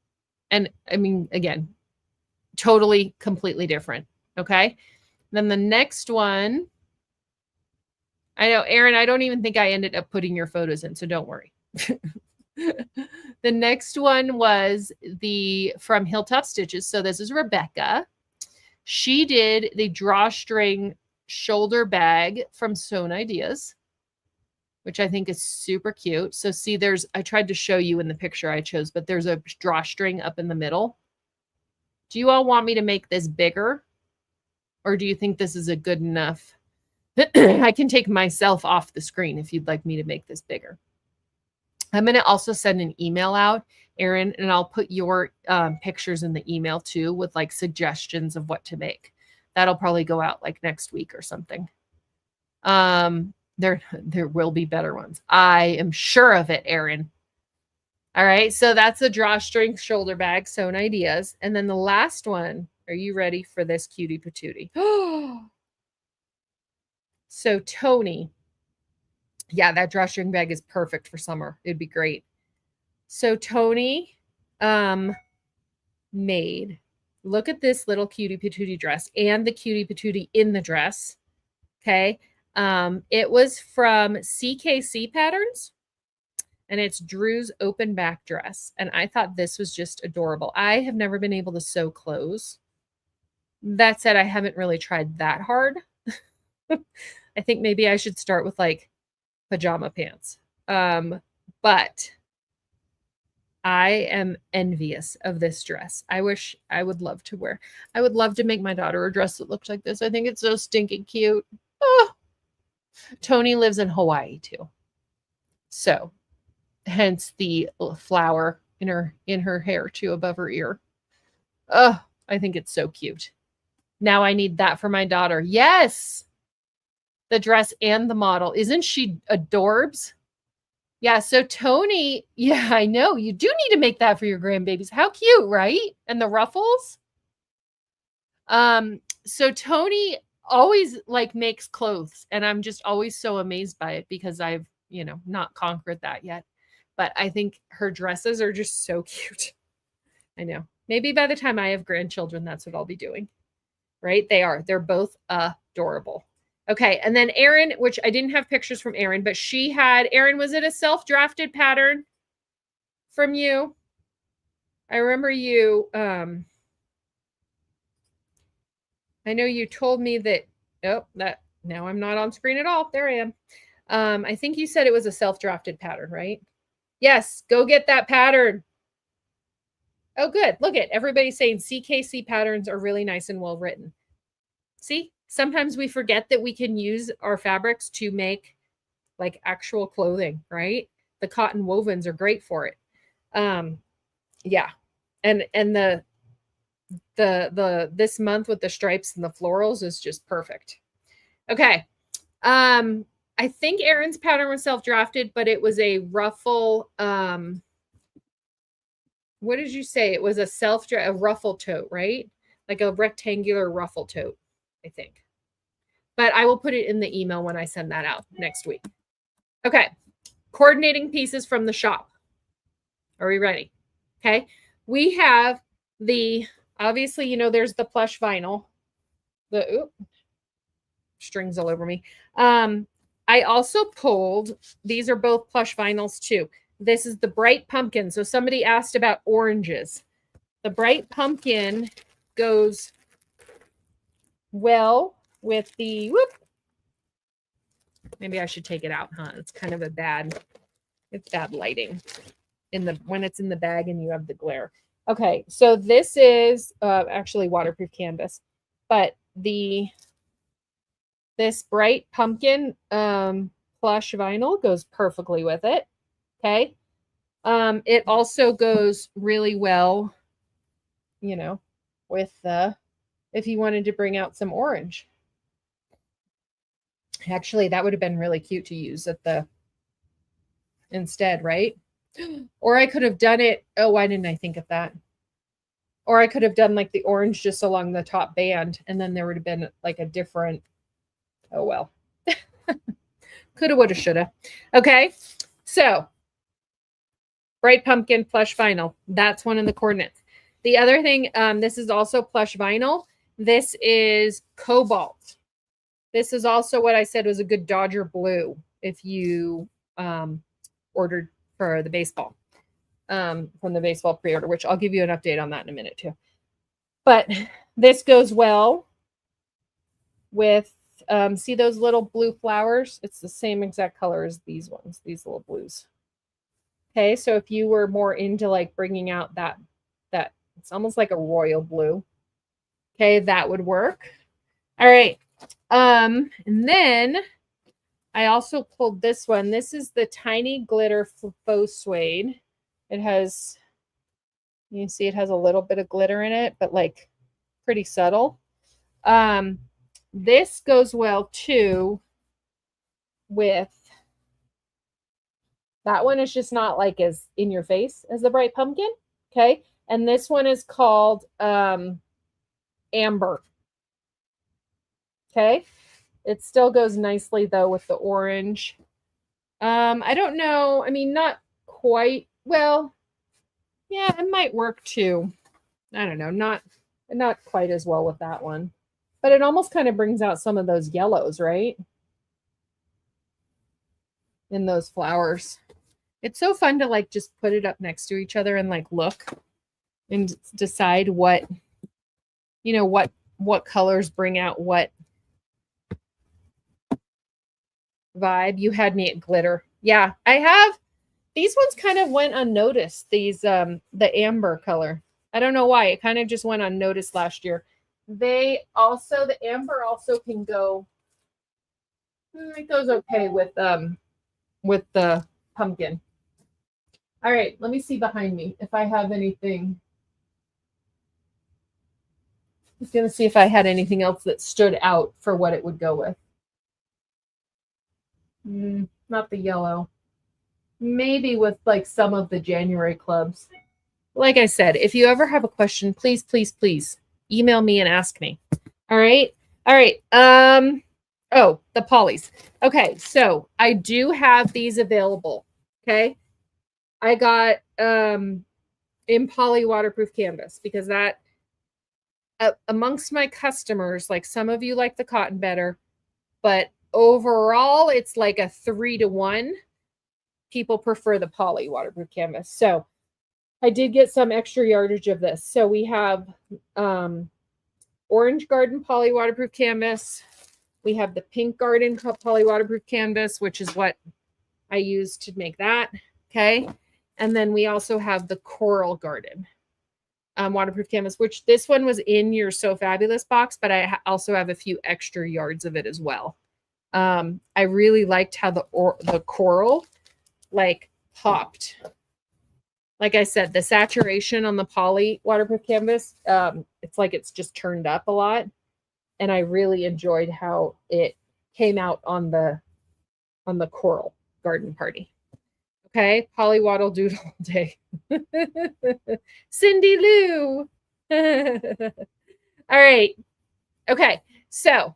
And I mean, again, totally, completely different. Okay. Then the next one, I know, Erin, I don't even think I ended up putting your photos in, so don't worry. The next one was from Hilltop Stitches. So this is Rebecca. She did the drawstring shoulder bag from Sewn Ideas, which I think is super cute. So see, I tried to show you in the picture I chose, but there's a drawstring up in the middle. Do you all want me to make this bigger? Or do you think this is a good enough? I can take myself off the screen if you'd like me to make this bigger. I'm going to also send an email out, Erin, and I'll put your pictures in the email too with like suggestions of what to make. That'll probably go out like next week or something. There will be better ones. I am sure of it, Erin. All right, so that's a drawstring shoulder bag, Sewn Ideas. And then the last one, are you ready for this cutie patootie? So Tony, yeah, that drawstring bag is perfect for summer. It'd be great. So Tony made, look at this little cutie patootie dress and the cutie patootie in the dress. Okay. It was from CKC Patterns, and it's Drew's open back dress. And I thought this was just adorable. I have never been able to sew clothes. That said, I haven't really tried that hard. I think maybe I should start with like pajama pants. But I am envious of this dress. I would love to make my daughter a dress that looks like this. I think it's so stinking cute. Oh. Tony lives in Hawaii too. So hence the flower in her hair too above her ear. Oh, I think it's so cute. Now I need that for my daughter. Yes. The dress and the model. Isn't she adorbs? Yeah, so Tony, yeah, I know. You do need to make that for your grandbabies. How cute, right? And the ruffles. So Tony always like makes clothes, and I'm just always so amazed by it because I've, not conquered that yet. But I think her dresses are just so cute. I know. Maybe by the time I have grandchildren, that's what I'll be doing. Right? They're both adorable. Okay, and then Erin, which I didn't have pictures from Erin, but Erin, was it a self-drafted pattern from you? I remember you, I know you told me that, now I'm not on screen at all. There I am. I think you said it was a self-drafted pattern, right? Yes, go get that pattern. Oh, good. Look at everybody saying CKC patterns are really nice and well written. See? Sometimes we forget that we can use our fabrics to make like actual clothing, right? The cotton wovens are great for it. Yeah. And this month with the stripes and the florals is just perfect. Okay. I think Erin's pattern was self-drafted, but it was a ruffle. What did you say? It was a ruffle tote, right? Like a rectangular ruffle tote, I think. But I will put it in the email when I send that out next week. Okay. Coordinating pieces from the shop. Are we ready? Okay. We have obviously, there's the plush vinyl. Strings all over me. I also pulled, these are both plush vinyls too. This is the bright pumpkin. So somebody asked about oranges. The bright pumpkin goes well with the maybe I should take it out, huh? It's kind of it's bad lighting when it's in the bag and you have the glare. Okay, so this is actually waterproof canvas, but this bright pumpkin plush vinyl goes perfectly with it. Okay. It also goes really well you know, with if you wanted to bring out some orange. Actually, that would have been really cute to use at the instead, right? Or I could have done it. Oh, why didn't I think of that? Or I could have done like the orange just along the top band, and then there would have been like a different, oh well. Coulda, woulda, shoulda. Okay, so bright pumpkin plush vinyl. That's one of the coordinates. The other thing, this is also plush vinyl. This is cobalt. This is also what I said was a good Dodger blue if you ordered for the baseball, from the baseball pre-order, which I'll give you an update on that in a minute too. But this goes well with, see those little blue flowers? It's the same exact color as these ones, these little blues. Okay, so if you were more into like bringing out that it's almost like a royal blue. Okay, that would work. All right. And then I also pulled this one. This is the Tiny Glitter Faux Suede. It has, you can see it has a little bit of glitter in it, but like pretty subtle. This goes well too with, that one is just not like as in your face as the bright pumpkin. Okay. And this one is called amber. Okay. It still goes nicely though with the orange. I don't know. I mean, not quite. Well, yeah, it might work too. I don't know. Not quite as well with that one. But it almost kind of brings out some of those yellows, right? In those flowers. It's so fun to like just put it up next to each other and like look and decide what, you know, what colors bring out what vibe. You had me at glitter. Yeah, I have. These ones kind of went unnoticed. These the amber color. I don't know why. It kind of just went unnoticed last year. They also, the amber also can go, it goes okay with the pumpkin. All right, let me see behind me if I have anything. I was going to see if I had anything else that stood out for what it would go with. Not the yellow. Maybe with like some of the January clubs. Like I said, if you ever have a question, please, please, please email me and ask me. All right. All right. Oh, the polys. Okay, so I do have these available. Okay. I got in poly waterproof canvas because that amongst my customers, like some of you like the cotton better, but overall it's like a 3-to-1. People prefer the poly waterproof canvas. So I did get some extra yardage of this. So we have Orange Garden poly waterproof canvas. We have the Pink Garden poly waterproof canvas, which is what I used to make that. Okay. And then we also have the Coral Garden waterproof canvas, which this one was in your So Fabulous box, but I also have a few extra yards of it as well. I really liked how the coral like popped. Like I said, the saturation on the poly waterproof canvas, it's like it's just turned up a lot. And I really enjoyed how it came out on the Coral Garden Party. Okay, Polly Waddle Doodle Day. Cindy Lou. All right. Okay, so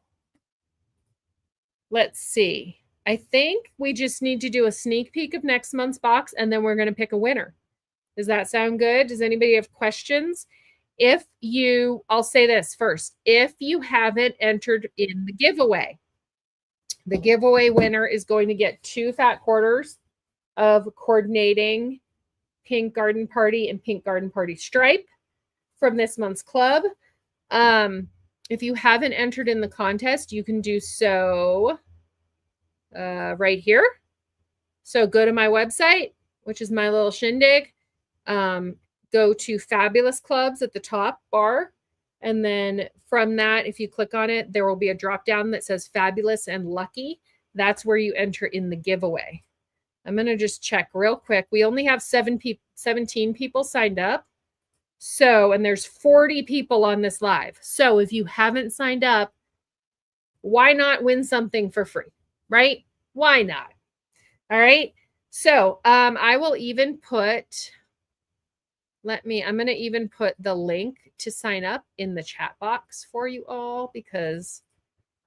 let's see. I think we just need to do a sneak peek of next month's box, and then we're going to pick a winner. Does that sound good? Does anybody have questions? If you, I'll say this first. If you haven't entered in the giveaway winner is going to get 2 fat quarters of coordinating Pink Garden Party and Pink Garden Party stripe from this month's club. If you haven't entered in the contest, you can do so right here. So go to my website, which is my little shindig. Go to Fabulous Clubs at the top bar. And then from that, if you click on it, there will be a drop down that says Fabulous and Lucky. That's where you enter in the giveaway. I'm going to just check real quick. We only have 17 people signed up. So, and there's 40 people on this live. So if you haven't signed up, why not win something for free, right? Why not? All right. So I will even put, I'm going to even put the link to sign up in the chat box for you all because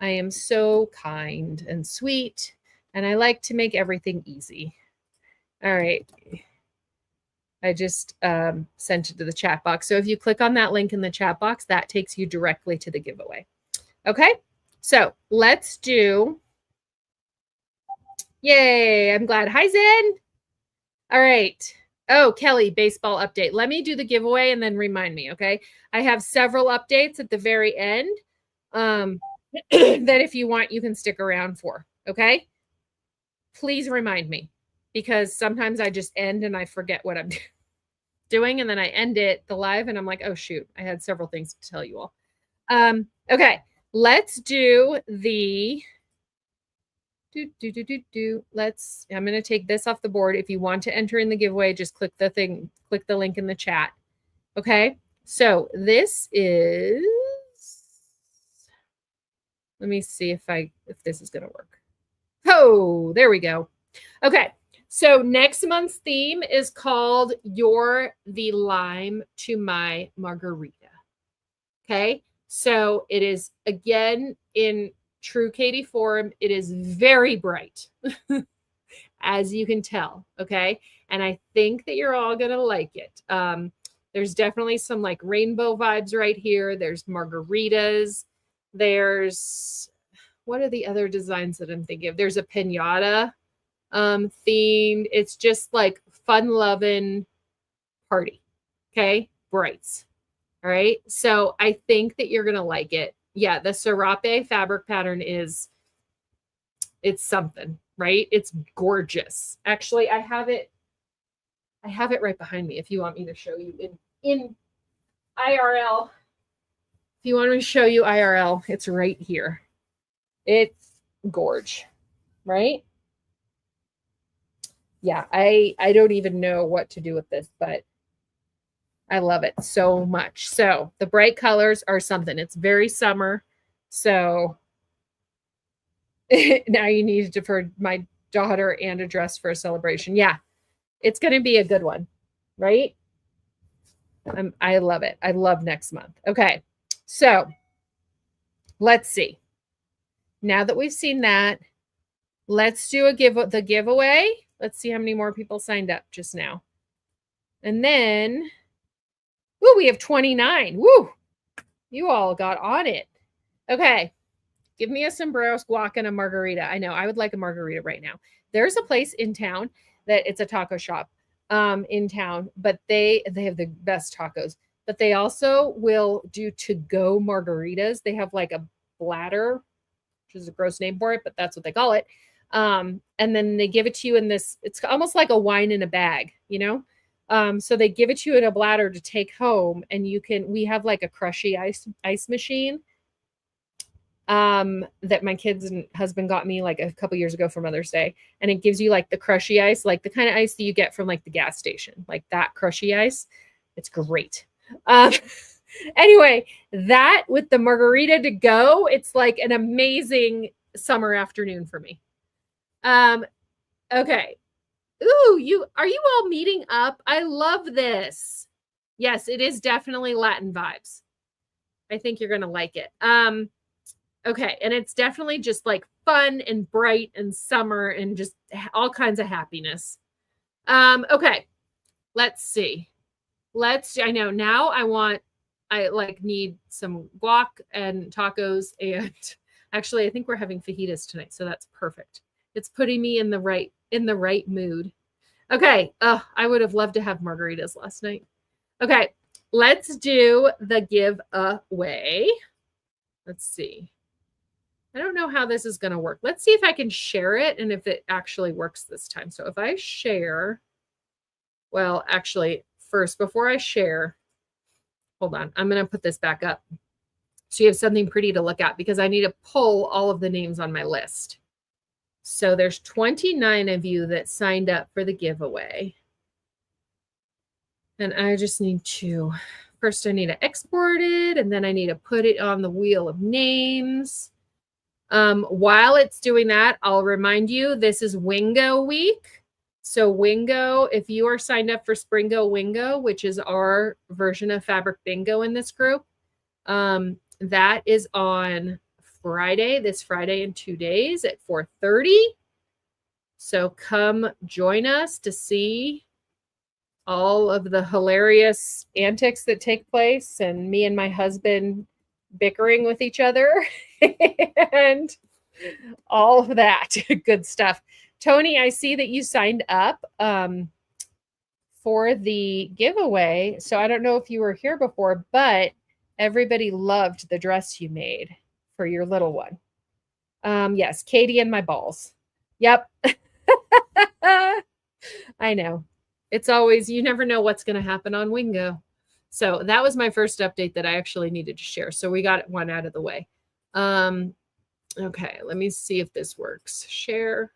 I am so kind and sweet and I like to make everything easy. All right. I just sent it to the chat box. So if you click on that link in the chat box, that takes you directly to the giveaway. Okay. So let's do, yay, I'm glad. Hi, Zen. All right. Oh, Kelly, baseball update. Let me do the giveaway and then remind me, okay? I have several updates at the very end that if you want, you can stick around for, okay? Please remind me because sometimes I just end and I forget what I'm doing and then I end it, the live, and I'm like, oh, shoot, I had several things to tell you all. Okay, let's do the I'm going to take this off the board. If you want to enter in the giveaway, just click the link in the chat. Okay. So this is, let me see if this is going to work. Oh, there we go. Okay. So next month's theme is called You're the Lime to My Margarita. Okay. So it is again in true Katie form. It is very bright, as you can tell. Okay. And I think that you're all going to like it. There's definitely some like rainbow vibes right here. There's margaritas. There's, what are the other designs that I'm thinking of? There's a piñata themed. It's just like fun loving party. Okay. Brights. All right. So I think that you're going to like it. Yeah. The serape fabric pattern it's something, right? It's gorgeous. Actually, I have it right behind me. If you want me to show you in IRL, if you want me to show you IRL, it's right here. It's gorge, right? Yeah. I don't even know what to do with this, but I love it so much. So the bright colors are something. It's very summer. So now you need to for my daughter and a dress for a celebration. Yeah, it's going to be a good one, right? I love it. I love next month. Okay, so let's see. Now that we've seen that, let's do the giveaway. Let's see how many more people signed up just now. And then, woo, we have 29. Woo, you all got on it. Okay, give me a sombrero guac and a margarita. I know I would like a margarita right now. There's a place in town that it's a taco shop in town, but they have the best tacos. But they also will do to-go margaritas. They have like a bladder, which is a gross name for it, but that's what they call it. And then they give it to you in this. It's almost like a wine in a bag, you know. So they give it to you in a bladder to take home, and we have like a crushy ice machine that my kids and husband got me like a couple years ago for Mother's Day. And it gives you like the crushy ice, like the kind of ice that you get from like the gas station, like that crushy ice. It's great. Anyway, that with the margarita to go, it's like an amazing summer afternoon for me. Okay. Ooh, are you all meeting up? I love this. Yes, it is definitely Latin vibes. I think you're going to like it. Okay, and it's definitely just like fun and bright and summer and just all kinds of happiness. Okay, let's see. I know now I need some guac and tacos, and actually I think we're having fajitas tonight, so that's perfect. It's putting me in the right mood. Okay, I would have loved to have margaritas last night. Okay, let's do the giveaway. Let's see. I don't know how this is going to work. Let's see if I can share it and if it actually works this time. So if I share, well, actually, first, before I share, hold on. I'm going to put this back up so you have something pretty to look at because I need to pull all of the names on my list. So there's 29 of you that signed up for the giveaway. And I just need to, first I need to export it, and then I need to put it on the wheel of names. While it's doing that, I'll remind you, this is Wingo week. So Wingo, if you are signed up for Springo Wingo, which is our version of Fabric Bingo in this group, that is on Friday, this Friday in 2 days at 4:30. So come join us to see all of the hilarious antics that take place and me and my husband bickering with each other and all of that good stuff. Tony, I see that you signed up for the giveaway. So I don't know if you were here before, but everybody loved the dress you made for your little one. Yes, Katie and my balls. Yep. I know. It's always, you never know what's going to happen on Wingo. So that was my first update that I actually needed to share. So we got one out of the way. Okay, let me see if this works. Share.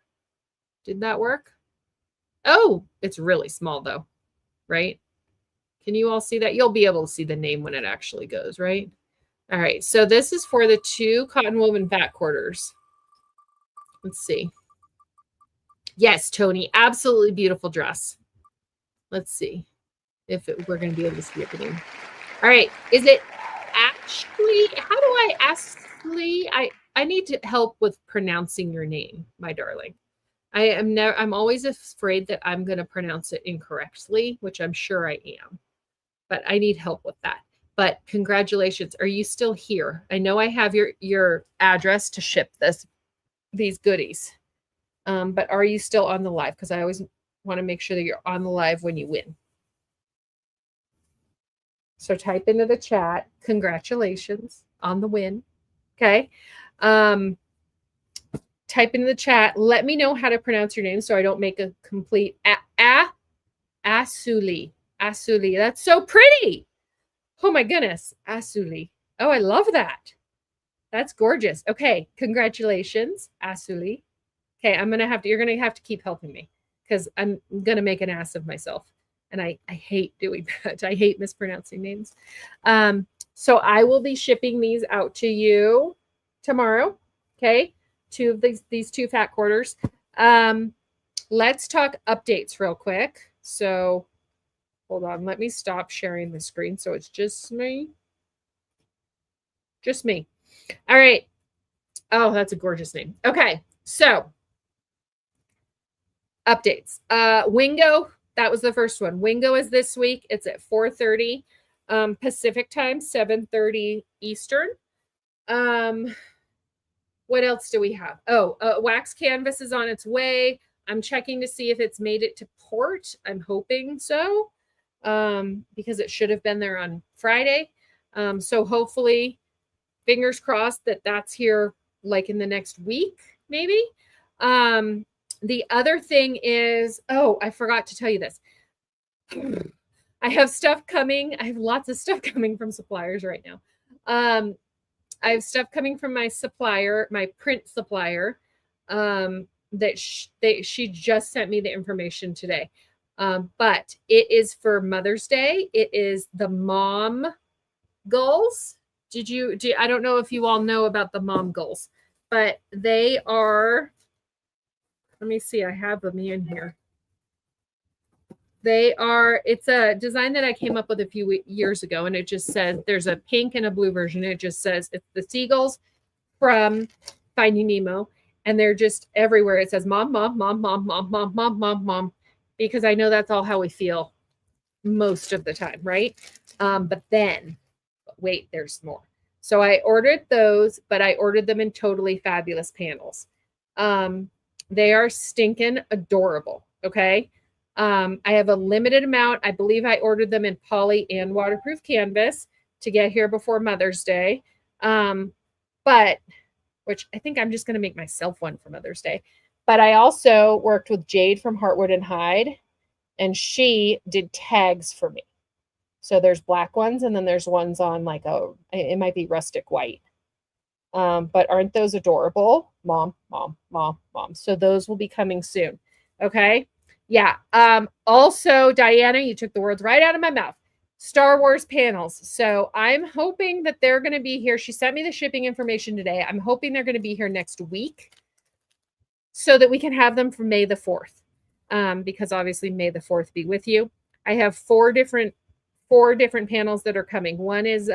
Did that work? Oh, it's really small though, right? Can you all see that? You'll be able to see the name when it actually goes, right? All right, so this is for the 2 cotton woven back quarters. Let's see. Yes, Tony, absolutely beautiful dress. Let's see if we're going to be able to see everything. All right, is it Ashley? How do I Ashley? I need to help with pronouncing your name, my darling. I'm always afraid that I'm going to pronounce it incorrectly, which I'm sure I am. But I need help with that. But congratulations. Are you still here? I know I have your address to ship these goodies. But are you still on the live? Because I always want to make sure that you're on the live when you win. So type into the chat, congratulations on the win. Okay. Type into the chat. Let me know how to pronounce your name so I don't make a complete Asuli. Asuli. That's so pretty. Oh my goodness. Asuli. Oh, I love that. That's gorgeous. Okay. Congratulations, Asuli. Okay, you're gonna have to keep helping me because I'm gonna make an ass of myself. And I hate doing that. I hate mispronouncing names. So I will be shipping these out to you tomorrow. Okay, 2 of these 2 fat quarters. Let's talk updates real quick. So hold on, let me stop sharing the screen so it's just me. Just me. All right. Oh, that's a gorgeous name. Okay, so updates. Wingo, that was the first one. Wingo is this week. It's at 4:30 Pacific time, 7:30 Eastern. What else do we have? Oh, wax canvas is on its way. I'm checking to see if it's made it to port. I'm hoping so, because it should have been there on Friday. So hopefully, fingers crossed that that's here like in the next week, maybe. The other thing is, oh, I forgot to tell you this. I have stuff coming. I have lots of stuff coming from suppliers right now. I have stuff coming from my supplier, my print supplier, that she just sent me the information today. But it is for Mother's Day. It is the mom gulls. I don't know if you all know about the mom gulls, but they are, let me see, I have them in here. It's a design that I came up with a few years ago, and it just says, there's a pink and a blue version. It just says it's the seagulls from Finding Nemo, and they're just everywhere. It says mom, mom, mom, mom, mom, mom, mom, mom, mom, because I know that's all how we feel most of the time, right? But wait, there's more. So I ordered those, but I ordered them in totally fabulous panels. They are stinking adorable. Okay. I have a limited amount. I believe I ordered them in poly and waterproof canvas to get here before Mother's Day. But which I think I'm just going to make myself one for Mother's Day. But I also worked with Jade from Heartwood and Hyde, and she did tags for me. So there's black ones, and then there's ones on like it might be rustic white. But aren't those adorable? Mom, mom, mom, mom. So those will be coming soon. Okay. Yeah. Also, Diana, you took the words right out of my mouth. Star Wars panels. So I'm hoping that they're going to be here. She sent me the shipping information today. I'm hoping they're going to be here next week so that we can have them for May the 4th. Because obviously May the 4th be with you. I have four different panels that are coming. One is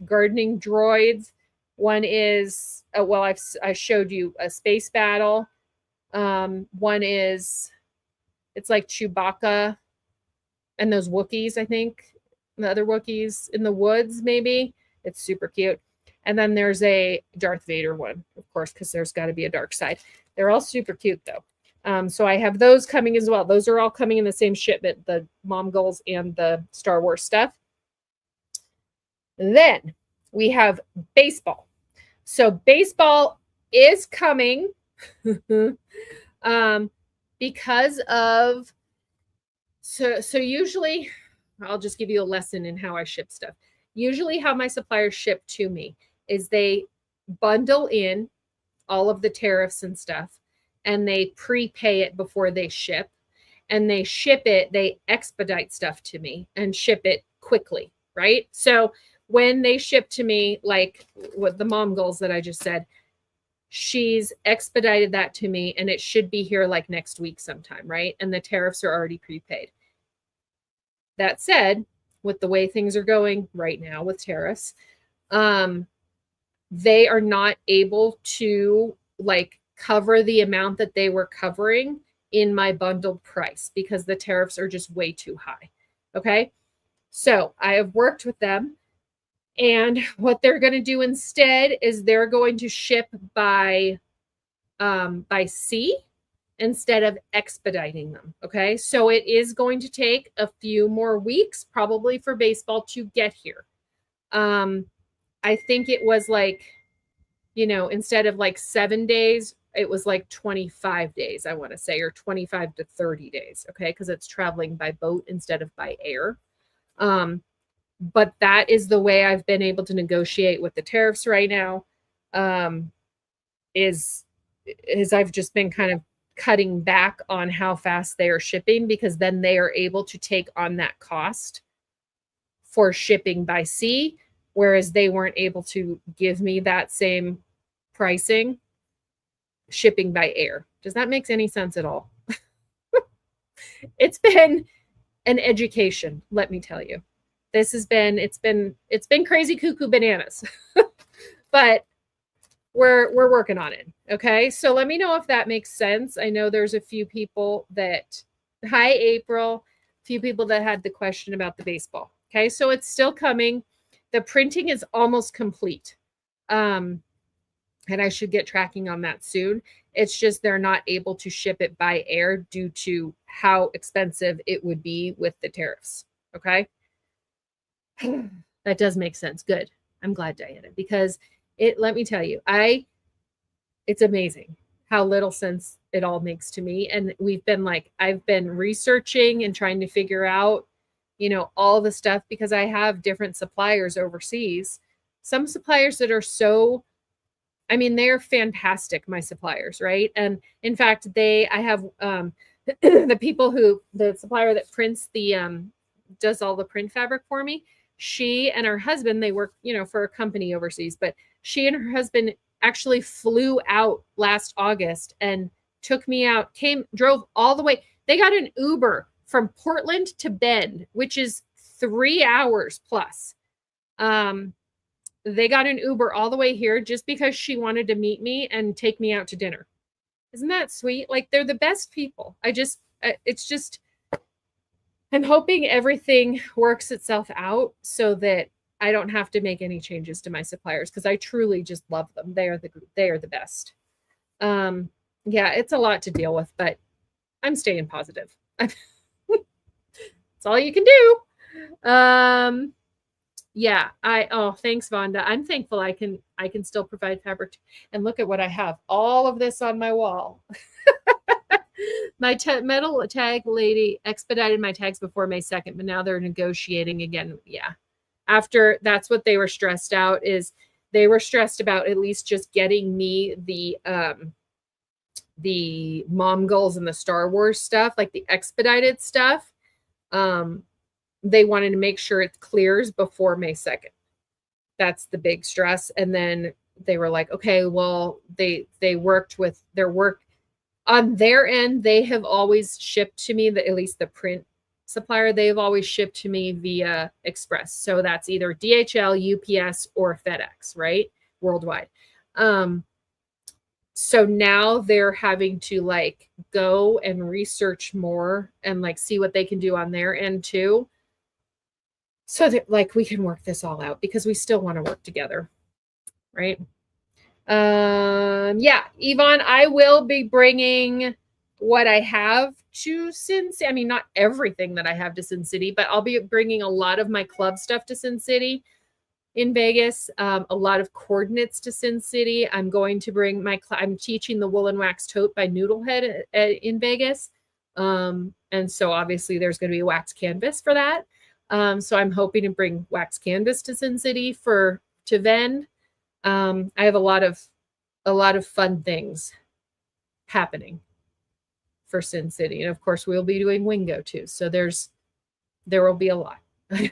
gardening droids. One is I showed you a space battle. One is it's like Chewbacca and those Wookiees, I think. The other Wookiees in the woods, maybe. It's super cute. And then there's a Darth Vader one, of course, because there's got to be a dark side. They're all super cute, though. So I have those coming as well. Those are all coming in the same shipment, the Mongols and the Star Wars stuff. Then we have baseball. So baseball is coming because of so usually I'll just give you a lesson in how I ship stuff. Usually how my suppliers ship to me is they bundle in all of the tariffs and stuff and they prepay it before they ship, and they ship it, they expedite stuff to me and ship it quickly, right? So when they ship to me, like what the Mongols that I just said, she's expedited that to me and it should be here like next week sometime, right? And the tariffs are already prepaid. That said, with the way things are going right now with tariffs, they are not able to like cover the amount that they were covering in my bundled price because the tariffs are just way too high. Okay. So I have worked with them, and what they're going to do instead is they're going to ship by sea instead of expediting them. Okay. So it is going to take a few more weeks probably for baseball to get here. I think it was like, instead of like 7 days, it was like 25 days, I want to say, or 25 to 30 days. Okay. Because it's traveling by boat instead of by air. But that is the way I've been able to negotiate with the tariffs right now. Is I've just been kind of cutting back on how fast they are shipping, because then they are able to take on that cost for shipping by sea, whereas they weren't able to give me that same pricing shipping by air. Does that make any sense at all? It's been an education, let me tell you. It's been crazy cuckoo bananas. But we're working on it. Okay. So let me know if that makes sense. I know there's a few people that, hi, April, a few people that had the question about the baseball. Okay. So it's still coming. The printing is almost complete. And I should get tracking on that soon. It's just they're not able to ship it by air due to how expensive it would be with the tariffs. Okay. That does make sense. Good. I'm glad, Diana, because let me tell you, it's amazing how little sense it all makes to me. And I've been researching and trying to figure out, all the stuff, because I have different suppliers overseas. Some suppliers that are they're fantastic, my suppliers, right? And in fact, I have the supplier that prints does all the print fabric for me. She and her husband, they work, for a company overseas, but she and her husband actually flew out last August and took me out, drove all the way. They got an Uber from Portland to Bend, which is 3 hours plus. They got an Uber all the way here just because she wanted to meet me and take me out to dinner. Isn't that sweet? Like, they're the best people. I'm hoping everything works itself out so that I don't have to make any changes to my suppliers, because I truly just love them. They are the best. Yeah, it's a lot to deal with, but I'm staying positive. That's all you can do. Yeah, thanks, Vonda. I'm thankful I can still provide fabric. And look at what I have. All of this on my wall. My metal tag lady expedited my tags before May 2nd, but now they're negotiating again. Yeah. That's what they were stressed out, is they were stressed about at least just getting me the Mongols and the Star Wars stuff, like the expedited stuff. They wanted to make sure it clears before May 2nd. That's the big stress. And then they were like, okay, well, they worked with their work on their end. They have always shipped to me, at least the print supplier, they've always shipped to me via express. So that's either DHL, UPS, or FedEx, right? Worldwide. So now they're having to like go and research more and like see what they can do on their end too. So that like we can work this all out because we still want to work together. Right. Yeah, Yvonne, I will be bringing what I have to Sin City. I mean, not everything that I have to Sin City, but I'll be bringing a lot of my club stuff to Sin City in Vegas, a lot of coordinates to Sin City. I'm going to bring I'm teaching the wool and wax tote by Noodlehead in Vegas. And so obviously there's going to be a wax canvas for that. So I'm hoping to bring wax canvas to Sin City to vend. I have a lot of fun things happening for Sin City. And of course we'll be doing Wingo too. So there will be a lot.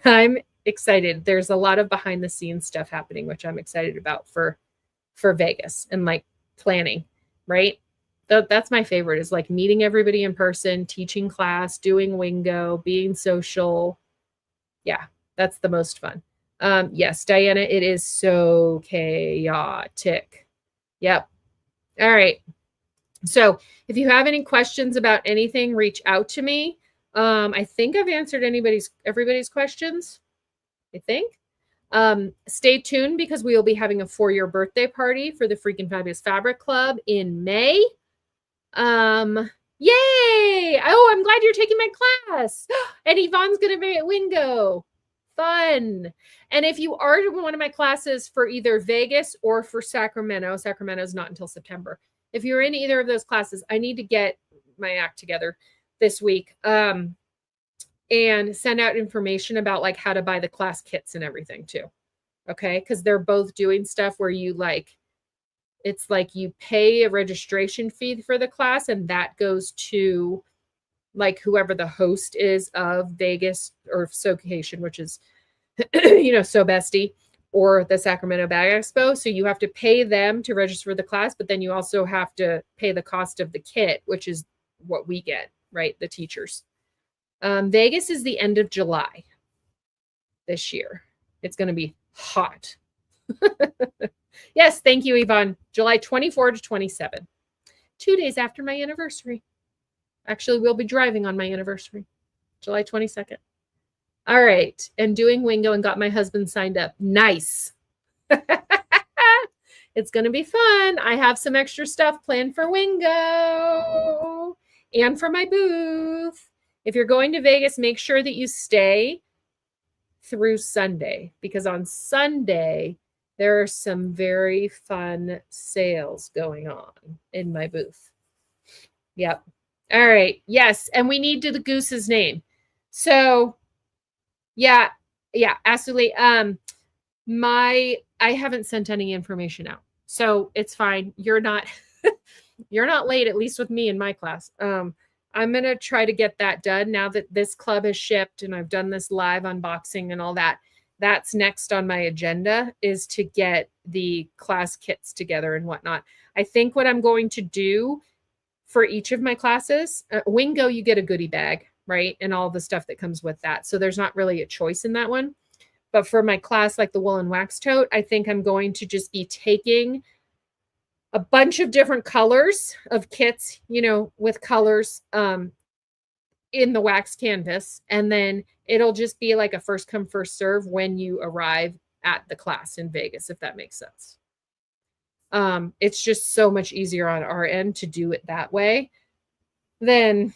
I'm excited. There's a lot of behind the scenes stuff happening, which I'm excited about for Vegas and like planning, right? That's my favorite is like meeting everybody in person, teaching class, doing Wingo, being social. Yeah, that's the most fun. Yes, Diana, it is so chaotic. Yep. All right. So if you have any questions about anything, reach out to me. I think I've answered everybody's questions. I think. Stay tuned because we will be having a 4-year birthday party for the Freaking Fabulous Fabric Club in May. Yay! Oh, I'm glad you're taking my class. And Yvonne's going to be at Wingo. Fun. And if you are in one of my classes for either Vegas or for Sacramento, Sacramento's not until September. If you're in either of those classes, I need to get my act together this week. And send out information about like how to buy the class kits and everything too. Okay. Cause they're both doing stuff where you like, it's like you pay a registration fee for the class and that goes to like whoever the host is of Vegas or Socation, which is, So Bestie or the Sacramento Bag Expo. So you have to pay them to register for the class, but then you also have to pay the cost of the kit, which is what we get, right? The teachers. Vegas is the end of July this year. It's going to be hot. Yes, thank you, Yvonne. July 24 to 27. 2 days after my anniversary. Actually, we'll be driving on my anniversary, July 22nd. All right. And doing Wingo and got my husband signed up. Nice. It's going to be fun. I have some extra stuff planned for Wingo and for my booth. If you're going to Vegas, make sure that you stay through Sunday because on Sunday, there are some very fun sales going on in my booth. Yep. All right. Yes. And we need the goose's name. So yeah, absolutely. I haven't sent any information out. So it's fine. You're not late, at least with me in my class. I'm going to try to get that done now that this club has shipped and I've done this live unboxing and all that. That's next on my agenda is to get the class kits together and whatnot. I think what I'm going to do for each of my classes, Wingo, you get a goodie bag, right? And all the stuff that comes with that. So there's not really a choice in that one. But for my class, like the wool and wax tote, I think I'm going to just be taking a bunch of different colors of kits, with colors in the wax canvas. And then it'll just be like a first come, first serve when you arrive at the class in Vegas, if that makes sense. It's just so much easier on our end to do it that way than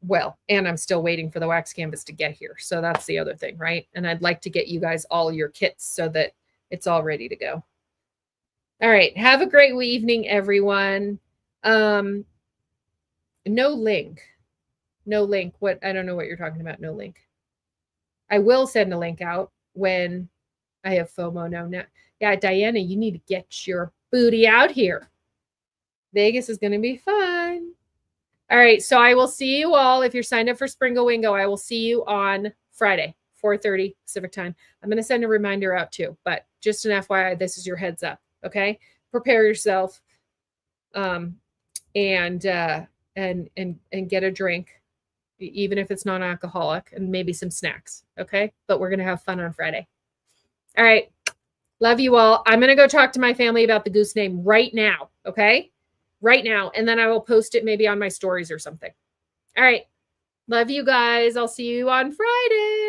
well, and I'm still waiting for the wax canvas to get here. So that's the other thing, right? And I'd like to get you guys all your kits so that it's all ready to go. All right. Have a great evening, everyone. No link. What? I don't know what you're talking about. No link. I will send a link out when I have FOMO now. Yeah, Diana, you need to get your booty out here. Vegas is going to be fun. All right. So I will see you all. If you're signed up for Springo Wingo, I will see you on Friday, 4:30 Pacific time. I'm going to send a reminder out too, but just an FYI, this is your heads up. Okay. Prepare yourself. And get a drink, even if it's non-alcoholic, and maybe some snacks. Okay. But we're going to have fun on Friday. All right. Love you all. I'm going to go talk to my family about the goose name right now. Okay. Right now. And then I will post it maybe on my stories or something. All right. Love you guys. I'll see you on Friday.